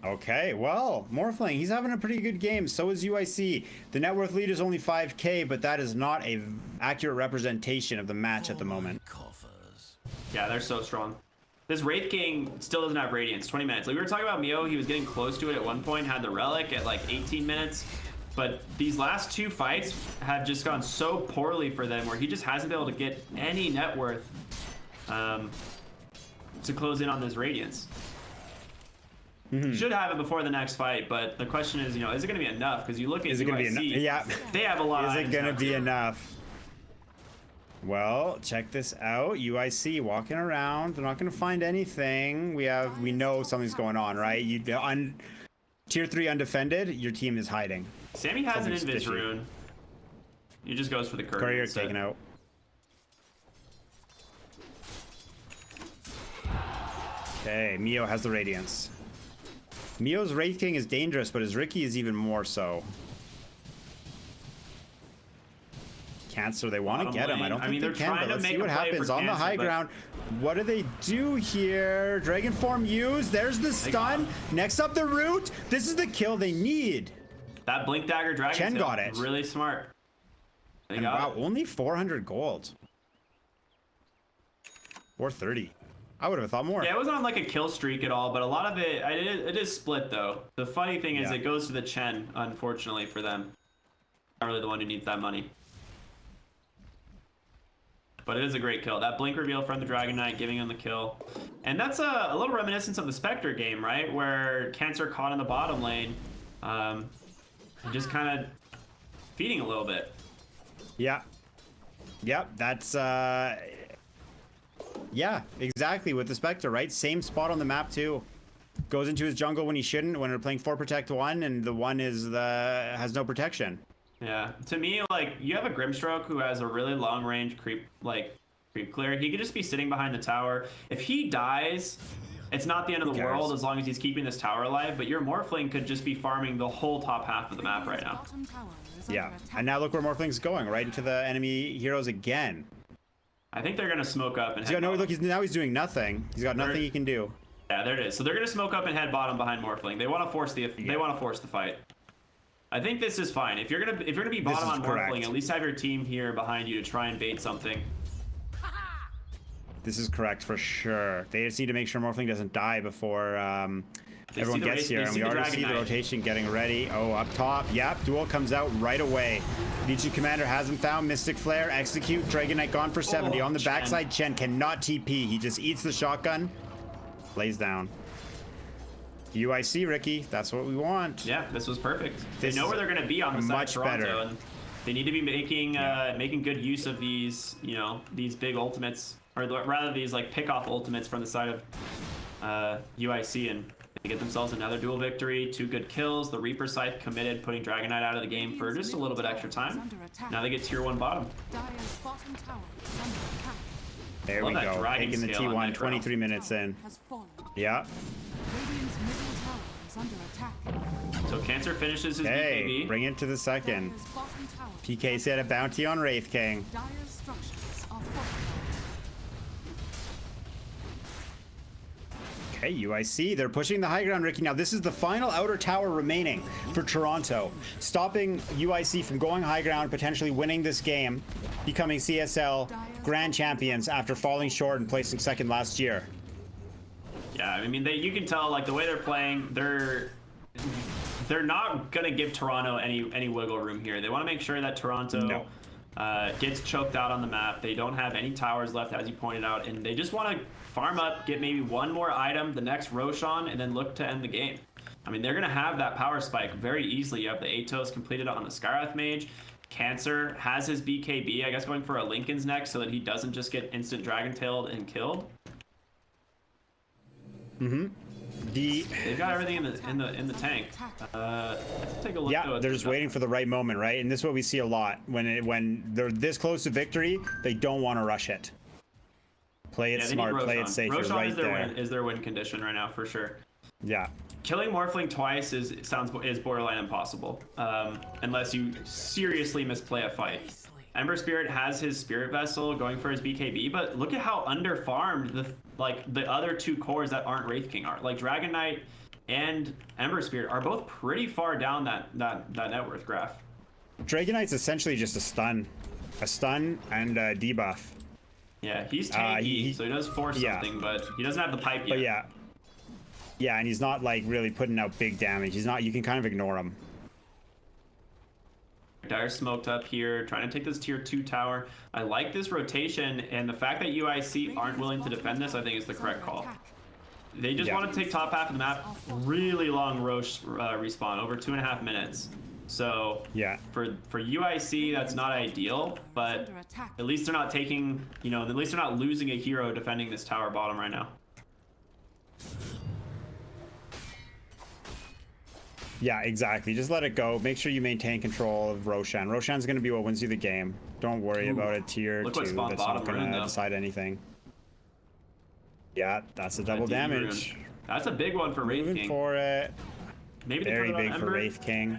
Okay, well, Morphling, he's having a pretty good game. So is UIC. The net worth lead is only 5k, but that is not a accurate representation of the match at the moment. Yeah, they're so strong. This Wraith King still doesn't have Radiance. 20 minutes. Like we were talking about Mio, he was getting close to it at one point, had the Relic at like 18 minutes. But these last two fights have just gone so poorly for them where he just hasn't been able to get any net worth to close in on this Radiance. Should have it before the next fight, but the question is, is it going to be enough? Because you look at UIC, going to be enough? Yeah. They have a lot. Is it going to be enough? Well, check this out. UIC walking around. They're not going to find anything. We know something's going on, right? Tier 3 undefended. Your team is hiding. Sammy has an Invis rune. He just goes for the courier. Taken out. Okay, Mio has the Radiance. Mio's Wraith King is dangerous, but his Riki is even more so. Cancer, they want to get him. I don't think they can, but let's see what happens on the high ground. What do they do here? Dragon form used. There's the stun. Next up, the root. This is the kill they need. That Blink Dagger Dragon Chen got it. Really smart. And wow, only 400 gold. 430. I would have thought more. Yeah, it wasn't on like a kill streak at all, but a lot of it is split though. The funny thing is it goes to the Chen, unfortunately for them. Not really the one who needs that money. But it is a great kill. That blink reveal from the Dragon Knight giving him the kill. And that's a little reminiscence of the Spectre game, right? Where Cancer caught in the bottom lane. And just kind of feeding a little bit. Yeah. Yep, that's yeah, exactly with the Spectre, right? Same spot on the map too. Goes into his jungle when he shouldn't, when they're playing 4 protect 1 and the one is has no protection. Yeah, to me, like, you have a Grimstroke who has a really long range creep clear. He could just be sitting behind the tower. If he dies, it's not the end of the world as long as he's keeping this tower alive, but your Morphling could just be farming the whole top half of the map right now. Yeah, and now look where Morphling's going, right into the enemy heroes again. I think they're gonna smoke up and now he's doing nothing. He's got nothing he can do. Yeah, there it is. So they're gonna smoke up and head bottom behind Morphling. They want to force the fight. I think this is fine. If you're gonna be bottom on Morphling, at least have your team here behind you to try and bait something. This is correct for sure. They just need to make sure Morphling doesn't die before everyone gets here. And we already see the rotation getting ready. Oh, up top. Yep, duel comes out right away. Legion Commander has him found. Mystic Flare, execute. Dragon Knight gone for 70. On the backside, Chen cannot TP. He just eats the shotgun. Lays down. UIC, Ricky. That's what we want. Yeah, this was perfect. They know where they're going to be on the side of Toronto. And they need to be making good use of these, these big ultimates. Or rather, these like pick-off ultimates from the side of UIC, and they get themselves another duel victory, 2 good kills. The Reaper Scythe committed, putting Dragon Knight out of the game for just a little bit extra time. Now they get tier 1 bottom. There we go. Taking the T1, 23 minutes in. Yeah. So Cancer finishes his Hey, BKB. bring it to the second. PK set a bounty on Wraith King. Okay, UIC, they're pushing the high ground, Ricky. Now, this is the final outer tower remaining for Toronto, stopping UIC from going high ground, potentially winning this game, becoming CSL Grand Champions after falling short and placing second last year. Yeah, I mean, you can tell, like, the way they're playing, they're not going to give Toronto any wiggle room here. They want to make sure that Toronto gets choked out on the map. They don't have any towers left, as you pointed out, and they just want to farm up, get maybe one more item, the next Roshan, and then look to end the game. I mean, they're going to have that power spike very easily. You have the Atos completed on the Skywrath Mage. Cancer has his BKB, I guess, going for a Lincoln's next so that he doesn't just get instant Dragon Tailed and killed. They've got everything in the tank. Take a look. Yeah, they're just waiting for the right moment, right? And this is what we see a lot when they're this close to victory. They don't want to rush it. Play it smart, play it safe. You're right there. Is their win condition right now for sure. Yeah. Killing Morphling twice is borderline impossible, unless you seriously misplay a fight. Ember Spirit has his Spirit Vessel going for his BKB, but look at how underfarmed the other two cores that aren't Wraith King are. Like Dragon Knight and Ember Spirit are both pretty far down that net worth graph. Dragon Knight's essentially just a stun and a debuff. Yeah, he's tanky, so he does force something, but he doesn't have the pipe yet. But yeah, and he's not like really putting out big damage. He's not. You can kind of ignore him. Dire smoked up here, trying to take this tier 2 tower. I like this rotation, and the fact that UIC aren't willing to defend this, I think, is the correct call. They just want to take top half of the map. Really long Roche respawn, over 2.5 minutes. So yeah, for UIC, that's not ideal, but at least they're not taking, at least they're not losing a hero defending this tower bottom right now. Yeah, exactly. Just let it go. Make sure you maintain control of Roshan. Roshan's going to be what wins you the game. Don't worry about a tier 2. That's not going to decide anything. Yeah, that's a double damage. That's a big one for Wraith King. Moving for it. Maybe very big for Wraith King.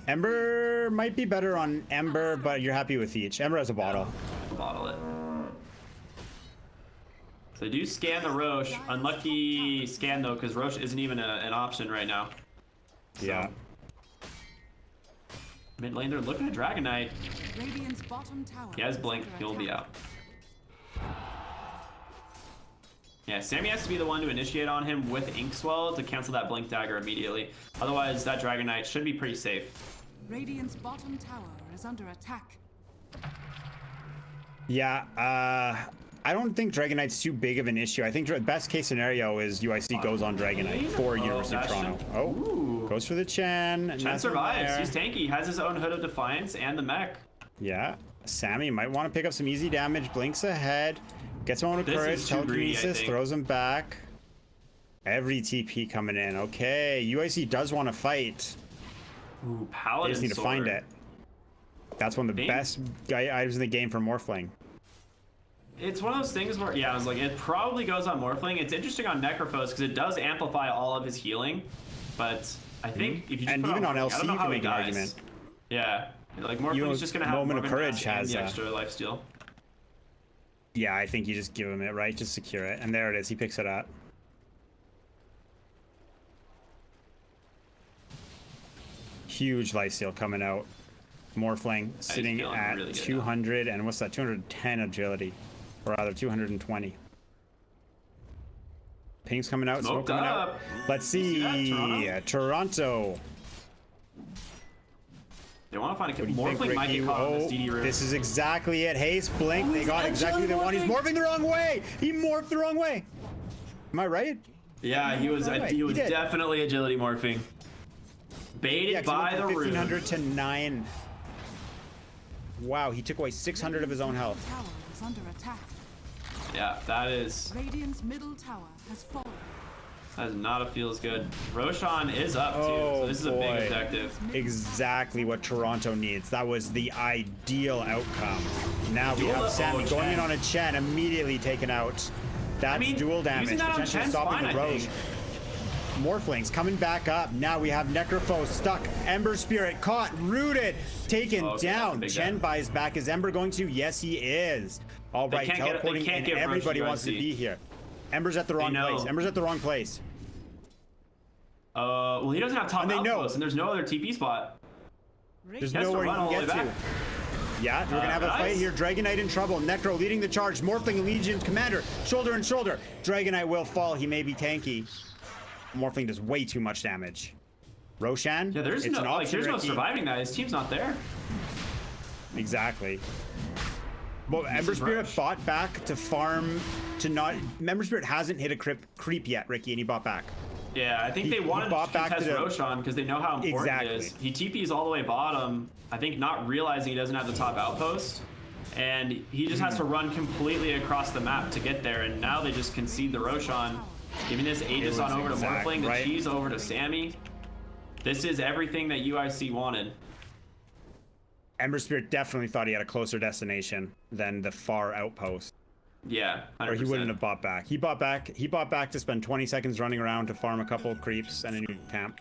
Ember might be better on Ember, but you're happy with each. Ember has a bottle. Bottle it. So they do scan the Roche. Unlucky scan though, because Roche isn't even an option right now. So. Yeah. Mid lane, they're looking at Dragon Knight. Radiant's bottom tower. He has Blink, he'll be out. Yeah, Sammy has to be the one to initiate on him with Inkswell to cancel that Blink Dagger immediately. Otherwise, that Dragon Knight should be pretty safe. Radiant's bottom tower is under attack. Yeah, I don't think Dragon Knight's too big of an issue. I think the best case scenario is UIC goes on Dragon Knight for University of Toronto. Oh, goes for the Chen. Chen survives. He's tanky. He has his own Hood of Defiance and the mech. Yeah, Sammy might want to pick up some easy damage. Blinks ahead. Gets one with courage. Telekinesis. Throws him back. Every TP coming in. Okay, UIC does want to fight. Ooh, Paladin They just need to find it. That's one of the best items in the game for Morphling. It's one of those things where, yeah, I was like, it probably goes on Morphling. It's interesting on Necrophos because it does amplify all of his healing, but I think if you just even on LC, you can make an argument. Yeah, like Morphling's just gonna have Moment of Courage and has the extra lifesteal. Yeah, I think you just give him it, right? Just secure it, and there it is. He picks it up. Huge lifesteal coming out. Morphling sitting at really 200 and what's that? 210 agility. Or rather 220. Ping's coming out, smoke coming out. Let's see. Toronto. They want to find a kill. Morphling might get caught on this DD room. This is exactly it. Haste, Blink, they got exactly what they want. He's morphing the wrong way. He morphed the wrong way. Am I right? Yeah, he was definitely agility morphing. Baited by the room. 1500 to 9. Wow, he took away 600 of his own health. Tower is under attack. Yeah, that is. Radiant's middle tower has fallen. That does not feel as good. Roshan is up too, so this is a big objective. Exactly what Toronto needs. That was the ideal outcome. Now we have Sammy going in on a Chen, immediately taken out. That's dual damage, potentially stopping the Roche. Morphlings coming back up. Now we have Necrophos stuck. Ember Spirit caught, rooted, taken down. Chen buys back. Is Ember going to? Yes, he is. All right, teleporting, and everybody wants to be here. Ember's at the wrong place. Ember's at the wrong place. Well, he doesn't have top outpost, and there's no other TP spot. There's nowhere you can get to. Yeah, we're gonna have a fight here. Dragon Knight in trouble. Necro leading the charge. Morphling Legion commander, shoulder and shoulder. Dragon Knight will fall. He may be tanky. Morphling does way too much damage. Roshan? Yeah, there's no surviving that. His team's not there. Exactly. Well, Ember Spirit bought back to farm to not. Ember Spirit hasn't hit a creep yet, Ricky, and he bought back. Yeah, I think they wanted to test Roshan because they know how important it is. He TPs all the way bottom, I think not realizing he doesn't have the top outpost, and he just has to run completely across the map to get there, and now they just concede the Roshan. Giving this Aegis on over to Morphling, the cheese over to Sammy. This is everything that UIC wanted. Ember Spirit definitely thought he had a closer destination than the far outpost. Yeah, 100%. Or he wouldn't have bought back. He bought back to spend 20 seconds running around to farm a couple of creeps and a new camp.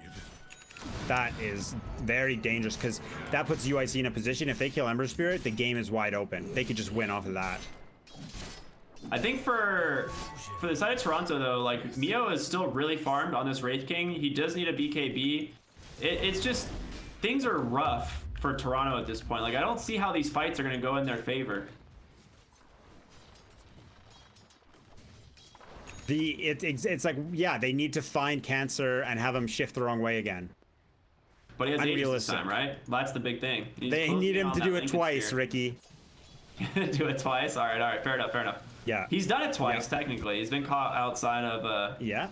That is very dangerous because that puts UIC in a position. If they kill Ember Spirit, the game is wide open. They could just win off of that. I think for the side of Toronto though, like Mio is still really farmed on this Wraith King. He does need a BKB. It's just things are rough for Toronto at this point. Like I don't see how these fights are going to go in their favor. It's like, yeah, they need to find Cancer and have him shift the wrong way again. But he has Aegis this time, right? That's the big thing. They need him to do it twice, Ricky. Do it twice? All right, fair enough. Yeah. He's done it twice, technically. He's been caught outside of... Yeah.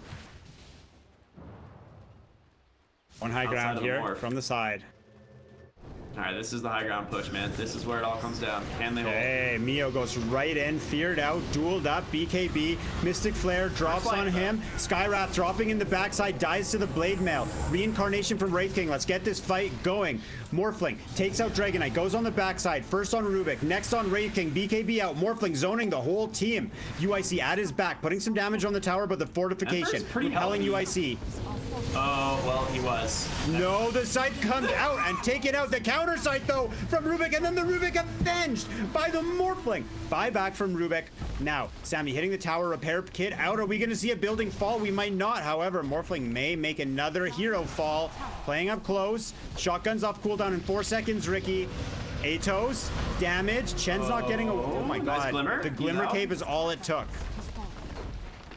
One high ground here from the side. All right, this is the high ground push, man. This is where it all comes down. Can they hold? Hey, Mio goes right in, feared out, dueled up, BKB, Mystic Flare drops on him, Skywrath dropping in the backside, dies to the Blade Mail, reincarnation from Wraith King. Let's get this fight going. Morphling takes out Dragonite, goes on the backside, first on Rubik, next on Wraith King, BKB out, Morphling zoning the whole team. UIC at his back, putting some damage on the tower, but the fortification compelling UIC. Oh, well, he was. No, the site comes out and taken out. The counter site, though, from Rubik, and then the Rubik avenged by the Morphling. Buyback from Rubik. Now, Sammy hitting the tower repair kit out. Are we going to see a building fall? We might not. However, Morphling may make another hero fall. Playing up close. Shotguns off cooldown in 4 seconds, Ricky. Atos, damage. Chen's not getting a... Oh my god. Glimmer. The Glimmer Cape is all it took.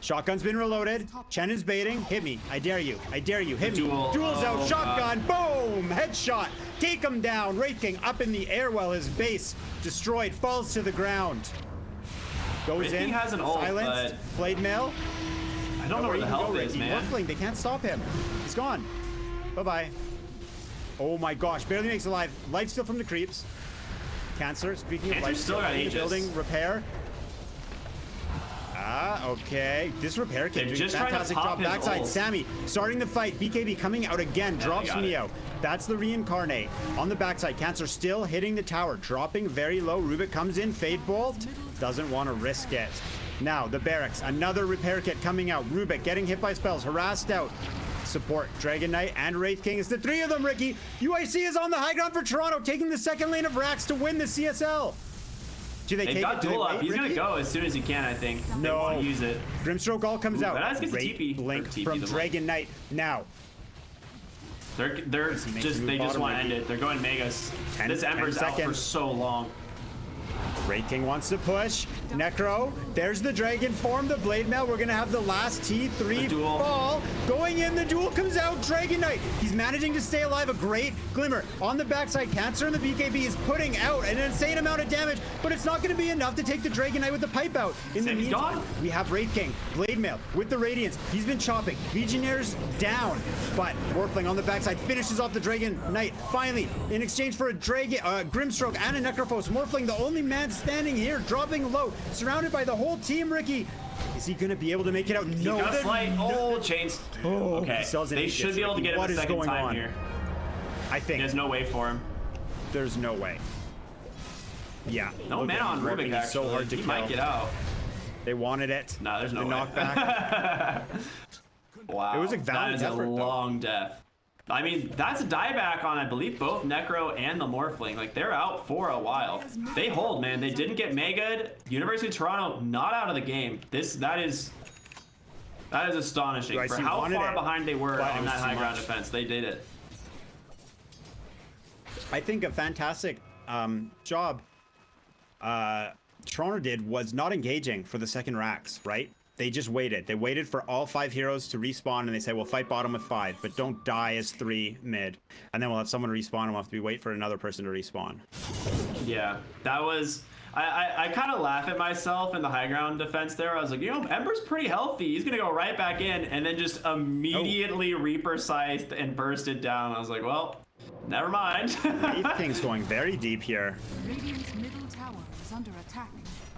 Shotgun's been reloaded. Chen is baiting. Hit me. I dare you. I dare you. Hit me. Duel's out. Shotgun. Boom. Headshot. Take him down. Wraith King up in the air while his base destroyed. Falls to the ground. Goes in. Has an ult, silenced. Blade Mail. I don't know where the hell it is, man. Morphling. They can't stop him. He's gone. Bye-bye. Oh my gosh. Barely makes alive. Life steal from the creeps. Cancer. Speaking of life still got Aegis. Building repair. Okay. This repair kit doing fantastic drop backside. Sammy starting the fight. BKB coming out again. Drops Mio. That's the reincarnate. On the backside, Cancer still hitting the tower. Dropping very low. Rubik comes in. Fade Bolt. Doesn't want to risk it. Now, the barracks. Another repair kit coming out. Rubik getting hit by spells. Harassed out. Support Dragon Knight and Wraith King. It's the three of them, Ricky. UIC is on the high ground for Toronto, taking the second lane of Rax to win the CSL. Do they take it? Duel up. He's going to go as soon as he can, I think. No. They want to use it. Grimstroke all comes out. Great blink from Dragon Knight. Now. They just want to end it. They're going Megas. This Ember's out for so long. Wraith King wants to push. Necro. There's the Dragon form, the Blade Mail. We're going to have the last T3 fall. Going in, the duel comes out. Dragon Knight. He's managing to stay alive. A great Glimmer. On the backside, Cancer and the BKB is putting out an insane amount of damage, but it's not going to be enough to take the Dragon Knight with the pipe out. In the meantime, we have Wraith King, Blade Mail with the Radiance. He's been chopping. Legionnaires down, but Morphling on the backside finishes off the Dragon Knight. Finally, in exchange for a Grimstroke and a Necrophos, Morphling, the only man standing here, dropping low, surrounded by the whole team, Ricky. Is he going to be able to make it out? No. Chains. Oh, okay. They should be able to get him a second time here. I think. There's no way for him. There's no way. Yeah. No man on Rubik, actually. So hard to he kill. Might get out. They wanted it. No, there's no way. Knockback. Wow. It was a valiant effort, a long death. I mean, that's a dieback on, I believe, both Necro and the Morphling. Like, they're out for a while. They hold, man. They didn't get Mega'd. University of Toronto not out of the game. That is astonishing. For how far behind they were on that high ground defense, they did it. I think a fantastic job Toronto did was not engaging for the second Rax, right? They just waited. They waited for all 5 heroes to respawn, and they say, we'll fight bottom with 5, but don't die as 3 mid. And then we'll have someone respawn, and we'll have to wait for another person to respawn. Yeah, that was... I kind of laugh at myself in the high ground defense there. I was like, you know, Ember's pretty healthy. He's going to go right back in, and then just immediately Reaper scythed and bursted down. I was like, well, never mind. Wraith King's going very deep here. Radiant's middle tower is under attack.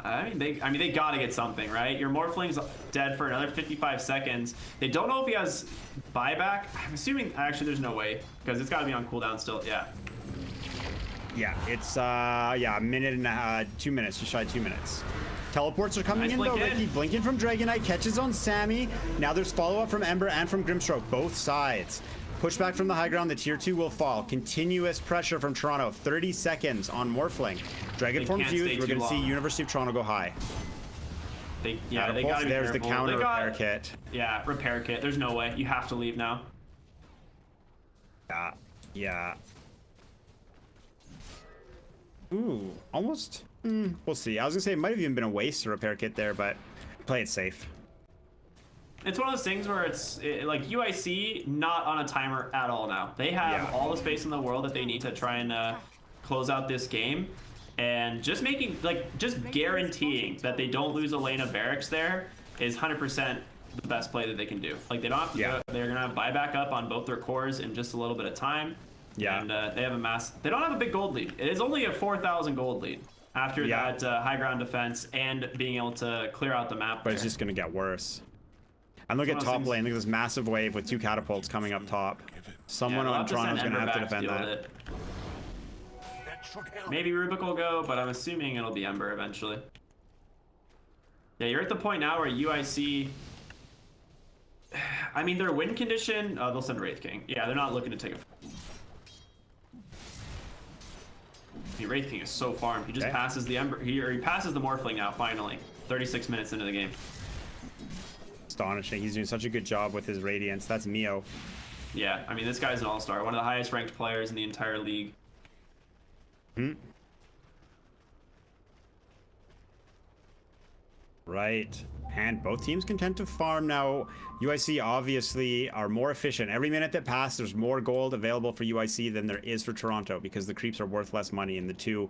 I mean, they gotta get something, right? Your Morphling's dead for another 55 seconds. They don't know if he has buyback. I'm assuming, actually, there's no way, because it's gotta be on cooldown still, yeah. Yeah, it's, a minute and 2 minutes, just shy of 2 minutes. Teleports are coming in though, Ricky. Blinking from Dragonite, catches on Sammy. Now there's follow-up from Ember and from Grimstroke, both sides. Pushback from the high ground, the tier 2 will fall. Continuous pressure from Toronto, 30 seconds on Morphling. Dragon Form fused, we're gonna see University of Toronto go high. They gotta be There's careful. the counter repair kit. Yeah, repair kit. There's no way. You have to leave now. Yeah. Ooh, almost. We'll see. I was gonna say it might have even been a waste to repair kit there, but play it safe. It's one of those things where it's like UIC not on a timer at all now. They have all the space in the world that they need to try and close out this game, and just guaranteeing that they don't lose a lane of barracks there is 100% the best play that they can do. Like they don't have to do it. They're gonna have buyback up on both their cores in just a little bit of time. Yeah, and they have they don't have a big gold lead. It is only a 4,000 gold lead after that high ground defense and being able to clear out the map. But it's just gonna get worse. And look at top lane. Look at this massive wave with 2 catapults coming up top. Someone on Toronto's gonna have to defend that. Maybe Rubik will go, but I'm assuming it'll be Ember eventually. Yeah, you're at the point now where UIC. I mean, their win condition. Oh, they'll send Wraith King. Yeah, they're not looking to take a. The Wraith King is so farmed. He just passes the Ember. He passes the Morphling now. Finally, 36 minutes into the game. Astonishing. He's doing such a good job with his Radiance. That's Mio. Yeah, I mean, this guy's an all-star. One of the highest ranked players in the entire league. Right. And both teams content to farm now. UIC obviously are more efficient. Every minute that passes, there's more gold available for UIC than there is for Toronto because the creeps are worth less money in the 2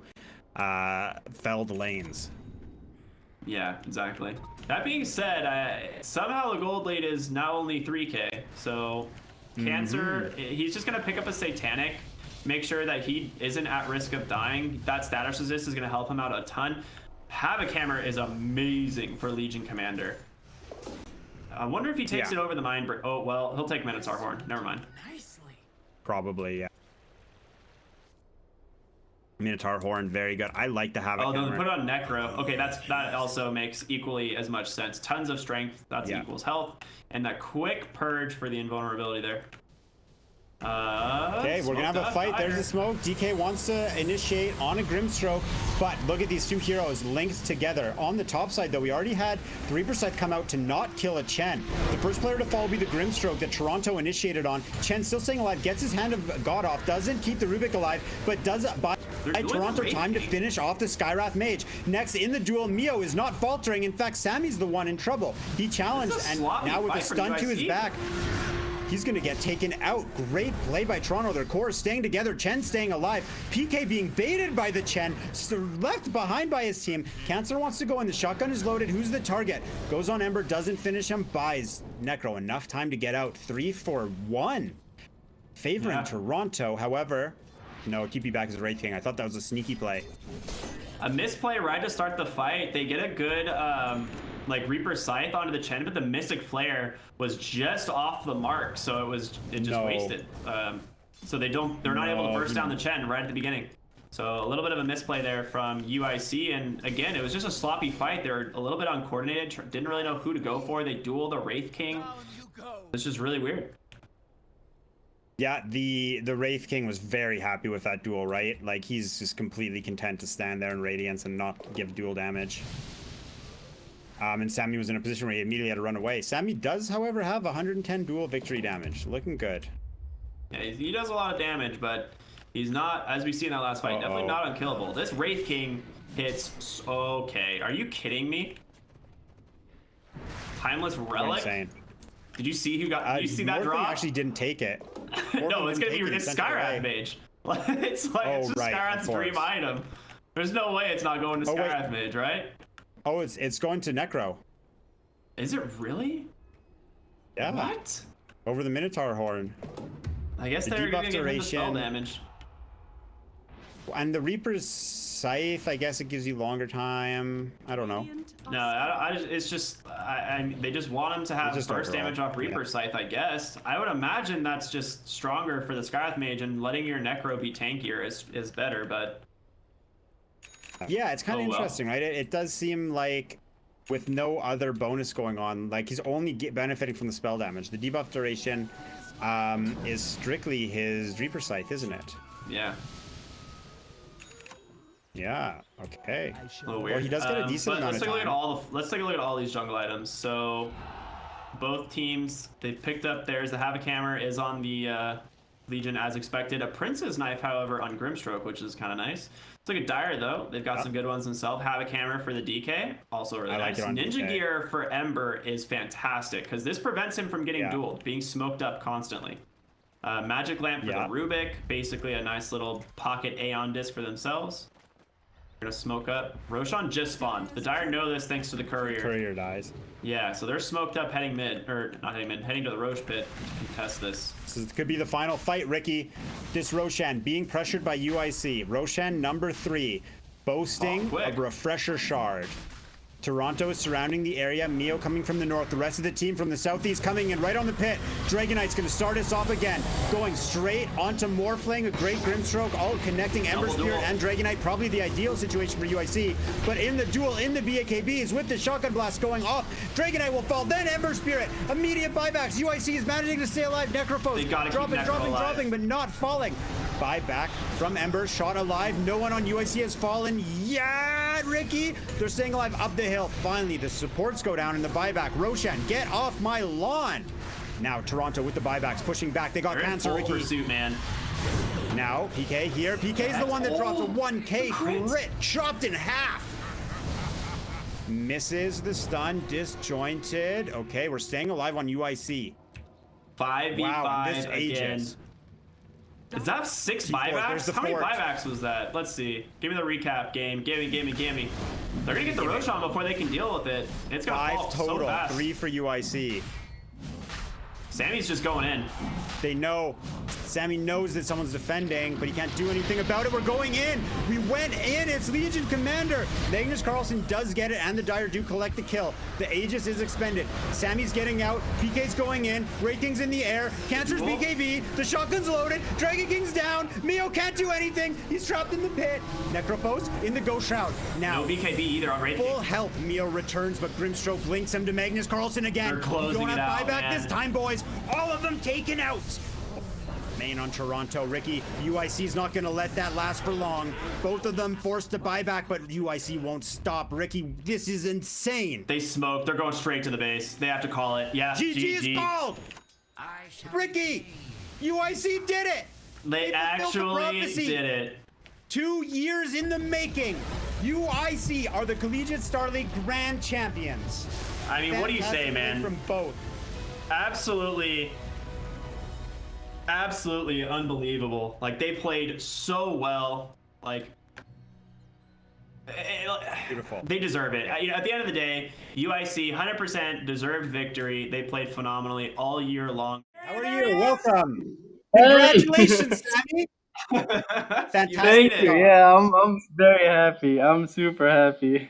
felled lanes. Yeah, exactly. That being said, somehow the gold lead is now only 3K. So Cancer, he's just going to pick up a Satanic, make sure that he isn't at risk of dying. That status resist is going to help him out a ton. Havoc Hammer is amazing for Legion Commander. I wonder if he takes it over the Mind Break. Oh, well, he'll take Minotaur Horn. Never mind. Probably, yeah. Minotaur Horn, very good. I like the Havoc Hammer. Oh, they'll put it on Necro. Okay, that also makes equally as much sense. Tons of strength. That's equals health. And that quick purge for the invulnerability there. Okay, we're gonna have a fight. There's the smoke. DK wants to initiate on a Grimstroke, but look at these 2 heroes linked together. On the top side, though, we already had 3% come out to not kill a Chen. The first player to fall will be the Grimstroke that Toronto initiated on. Chen still staying alive, gets his hand of God off, doesn't keep the Rubik alive, but does buy Toronto time to finish off the Skywrath Mage. Next in the duel, Mio is not faltering. In fact, Sammy's the one in trouble. He challenged, and now with a stun to his back, he's going to get taken out. Great play by Toronto. Their core is staying together. Chen staying alive. PK being baited by the Chen. Left behind by his team. Cancer wants to go in. The shotgun is loaded. Who's the target? Goes on Ember. Doesn't finish him. Buys Necro enough time to get out. 3-for-1. Favoring Toronto. However, no, keep you back as Wraith King. I thought that was a sneaky play. A misplay right to start the fight. They get a good like Reaper Scythe onto the Chen, but the Mystic Flare was just off the mark, so it just wasted. So they're not able to burst down the Chen right at the beginning. So a little bit of a misplay there from UIC, and again, it was just a sloppy fight. They were a little bit uncoordinated, didn't really know who to go for. They dueled the Wraith King. It's just really weird. Yeah, the Wraith King was very happy with that duel, right? Like, he's just completely content to stand there in Radiance and not give dual damage. And Sammy was in a position where he immediately had to run away. Sammy does, however, have 110 dual victory damage. Looking good. Yeah, he does a lot of damage, but he's not, as we see in that last fight, definitely not unkillable. This Wraith King hits... Okay, are you kidding me? Timeless Relic? Insane. Did you see who got... Did you see that drop? Actually didn't take it. No, it's gonna be this Skywrath Mage. It's like it's just Skywrath's dream item. There's no way it's not going to Skywrath Mage, right? Oh, it's going to Necro. Is it really? Yeah. What? Over the Minotaur Horn. I guess they're gonna give him the spell damage. And the Reaper's Scythe, I guess it gives you longer time. I don't know. No, it's just they just want him to have Just burst overall, damage off Reaper yeah. Scythe, I guess. I would imagine that's just stronger for the Skywrath Mage, and letting your Necro be tankier is better, but... Yeah, it's kind of Oh, well. interesting, right? It does seem like with no other bonus going on, like he's only benefiting from the spell damage. The debuff duration is strictly his Reaper Scythe, isn't it? Yeah. Yeah. Okay. A little weird. Well, he does get a decent amount let's of take a look at time. let's take a look at all these jungle items. So both teams, they've picked up theirs. The Havoc Hammer is on the Legion as expected. A Prince's Knife, however, on Grimstroke, which is kind of nice. Let's look at Dire, though. They've got some good ones themselves. Havoc Hammer for the DK, also really I like nice. it on Ninja DK. Gear for Ember is fantastic, because this prevents him from getting dueled, being smoked up constantly. Magic Lamp for the Rubik, basically a nice little pocket Aeon disc for themselves. Gonna smoke up. Roshan just spawned. The Dire know this thanks to the Courier. Courier dies. Yeah, so they're smoked up heading mid, or not heading mid, heading to the Roche pit to contest this. This could be the final fight, Ricky. This Roshan being pressured by UIC. Roshan number 3, boasting a refresher shard. Toronto is surrounding the area. Mio coming from the north. The rest of the team from the southeast coming in right on the pit. Dragon Knight's going to start us off again. Going straight onto Moore, playing a great Grimstroke, all connecting Ember Spirit and Dragon Knight. Probably the ideal situation for UIC. But in the duel, in the BAKBs, with the Shotgun Blast going off, Dragon Knight will fall. Then Ember Spirit. Immediate buybacks. UIC is managing to stay alive. Necrophos dropping, but not falling. Buyback from Ember. Shot alive. No one on UIC has fallen. Yeah, Ricky. They're staying alive up the hill. Finally, the supports go down in the buyback. Roshan, get off my lawn. Now Toronto with the buybacks pushing back. They got Cancer, Ricky. Pursuit, man. Now PK here. PK is the one that drops a 1K crit, chopped in half. Misses the stun, disjointed. Okay, we're staying alive on UIC. 5v5 wow, this again. ages. Is that 6 buybacks? How many fort. buybacks was that? Let's see. Give me the recap game. Gimme. They're gonna get the Roshan before they can deal with it. It's gonna fall total, so fast. 3 for UIC. Sammy's just going in. They know. Sammy knows that someone's defending, but he can't do anything about it. We're going in. We went in. It's Legion Commander. Magnus Carlsen does get it, and the Dire do collect the kill. The Aegis is expended. Sammy's getting out. PK's going in. Wraith King's in the air. Cancer's BKB. The shotgun's loaded. Dragon King's down. Mio can't do anything. He's trapped in the pit. Necrophos in the Ghost Shroud. Now, no BKB either on Wraith King. Full health. Mio returns, but Grimstroke links him to Magnus Carlsen again. They're closing we don't it have out, buyback man. this time, boys. All of them taken out. Main on Toronto. Ricky, UIC's not going to let that last for long. Both of them forced to buy back, but UIC won't stop. Ricky, this is insane. They smoked. They're going straight to the base. They have to call it. Yeah, GG is called. Ricky, UIC did it. They actually did it. 2 years in the making. UIC are the Collegiate StarLeague Grand Champions. I mean, what do you say, man? From both. Absolutely unbelievable. Like, they played so well. Like, beautiful. They deserve it. You know, at the end of the day, UIC 100% deserved victory. They played phenomenally all year long. How are you? Welcome. Congratulations, Sammy. Fantastic. Thank you. Yeah, I'm very happy. I'm super happy.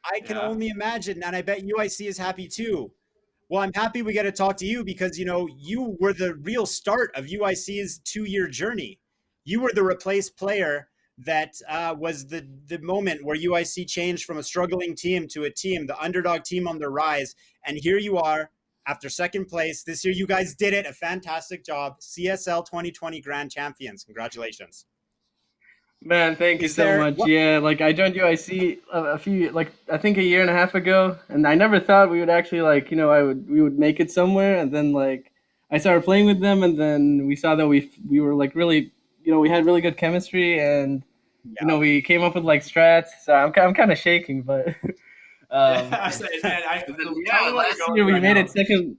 I can only imagine, and I bet UIC is happy too. Well, I'm happy we get to talk to you because, you know, you were the real start of UIC's 2-year journey. You were the replaced player that was the moment where UIC changed from a struggling team to a team, the underdog team on the rise. And here you are after second place. This year, you guys did it. A fantastic job. CSL 2020 Grand Champions. Congratulations. Man, thank you so much. Yeah, like I joined UIC I think a year and a half ago, and I never thought we would actually we would make it somewhere. And then like I started playing with them, and then we saw that we were like really, we had really good chemistry, and we came up with like strats. So I'm kind of shaking, but last year we made it second.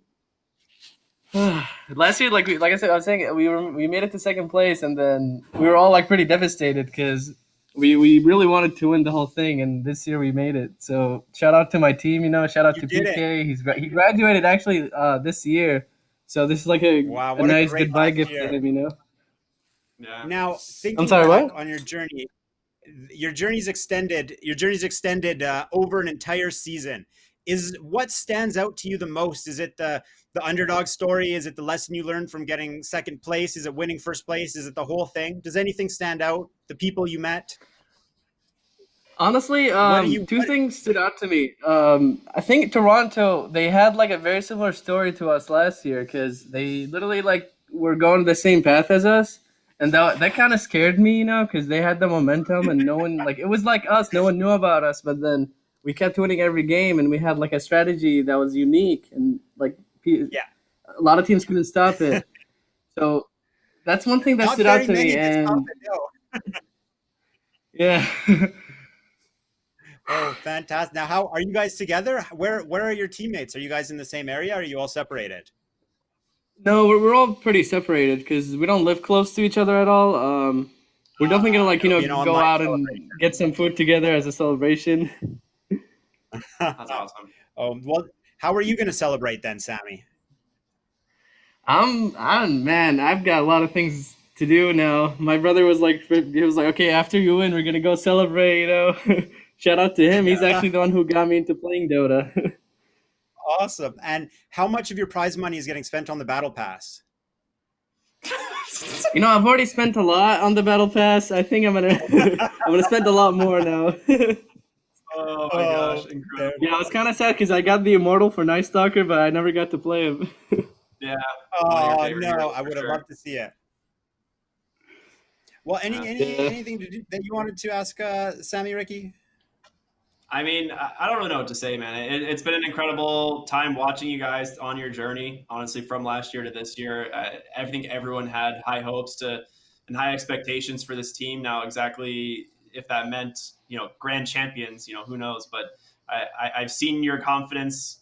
Last year, like I said, I was saying we made it to second place, and then we were all like pretty devastated because we really wanted to win the whole thing, and this year we made it. So shout out to my team, shout out to PK. He graduated actually this year, so this is like a nice goodbye gift for him, Yeah. Now, thinking I'm sorry, back what? on your journey's extended. Your journey's extended over an entire season. Is what stands out to you the most? Is it the underdog story? Is it the lesson you learned from getting second place? Is it winning first place? Is it the whole thing? Does anything stand out? The people you met? Honestly, What do you? two things stood out to me. I think Toronto, they had like a very similar story to us last year because they literally like were going the same path as us, and that kind of scared me, you know, because they had the momentum and no one like it was like us, no one knew about us, but then we kept winning every game and we had like a strategy that was unique and like Yeah. a lot of teams couldn't stop it. So that's one thing that Not stood very out to many me, can stop and it, no. yeah. Oh, fantastic! Now, how are you guys together? Where are your teammates? Are you guys in the same area? Or are you all separated? No, we're all pretty separated because we don't live close to each other at all. We're definitely gonna like It'll be an go online out and get some food together as a celebration. That's awesome. Oh, well, how are you going to celebrate then, Sammy? I'm man, I've got a lot of things to do now. My brother was like, okay, after you win, we're gonna go celebrate. You know, shout out to him. He's actually the one who got me into playing Dota. Awesome. And how much of your prize money is getting spent on the battle pass? You know, I've already spent a lot on the battle pass. I think I'm gonna I'm gonna spend a lot more now. Oh my gosh, incredible. Yeah, I was kind of sad because I got the Immortal for Night Stalker, but I never got to play him. Yeah. Oh no, I would have loved to see it. Well, anything that you wanted to ask Sammy, Ricky? I mean, I don't really know what to say, man. It's been an incredible time watching you guys on your journey, honestly, from last year to this year. I think everyone had high hopes and high expectations for this team. Now, exactly if that meant, grand champions, who knows? But I've seen your confidence,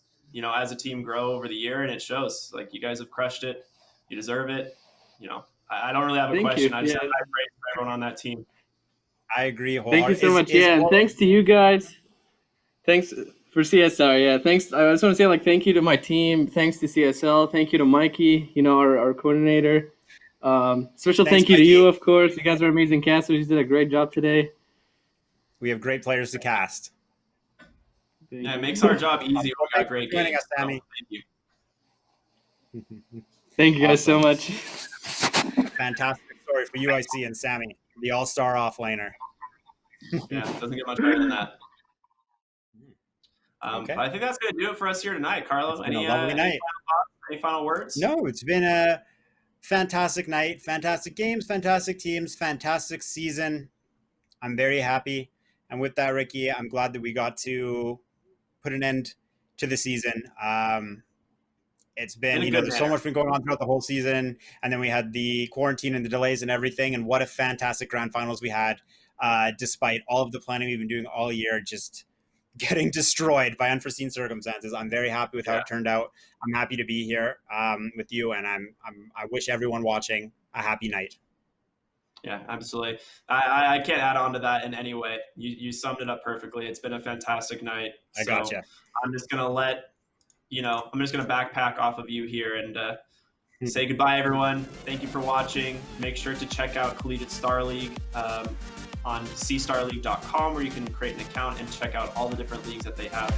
as a team grow over the year, and it shows. Like, you guys have crushed it. You deserve it. I don't really have a question. I just have high praise for everyone on that team. I agree Thank wholeheartedly. you so much. And thanks to you guys. Thanks for CSR. Yeah, thanks. I just want to say, thank you to my team. Thanks to CSL. Thank you to Mikey, our coordinator. Special thank you to you, of course. You guys are amazing casters. You did a great job today. We have great players to cast. Yeah, it makes our job easy when we got great games. Joining us, Sammy. Thank you. Thank you guys so much. Fantastic story for UIC and Sammy, the all-star offlaner. Yeah, it doesn't get much better than that. Okay. But I think that's going to do it for us here tonight. Carlos, any final words? No, it's been a fantastic night, fantastic games, fantastic teams, fantastic season. I'm very happy. And with that, Ricky, I'm glad that we got to put an end to the season. It's been, there's so much been going on throughout the whole season. And then we had the quarantine and the delays and everything. And what a fantastic grand finals we had, despite all of the planning we've been doing all year, just getting destroyed by unforeseen circumstances. I'm very happy with how it turned out. I'm happy to be here with you. And I wish everyone watching a happy night. Yeah, absolutely. I can't add on to that in any way. You summed it up perfectly. It's been a fantastic night. I gotcha. I'm just going to I'm just going to backpack off of you here and say goodbye, everyone. Thank you for watching. Make sure to check out Collegiate StarLeague on cstarleague.com, where you can create an account and check out all the different leagues that they have.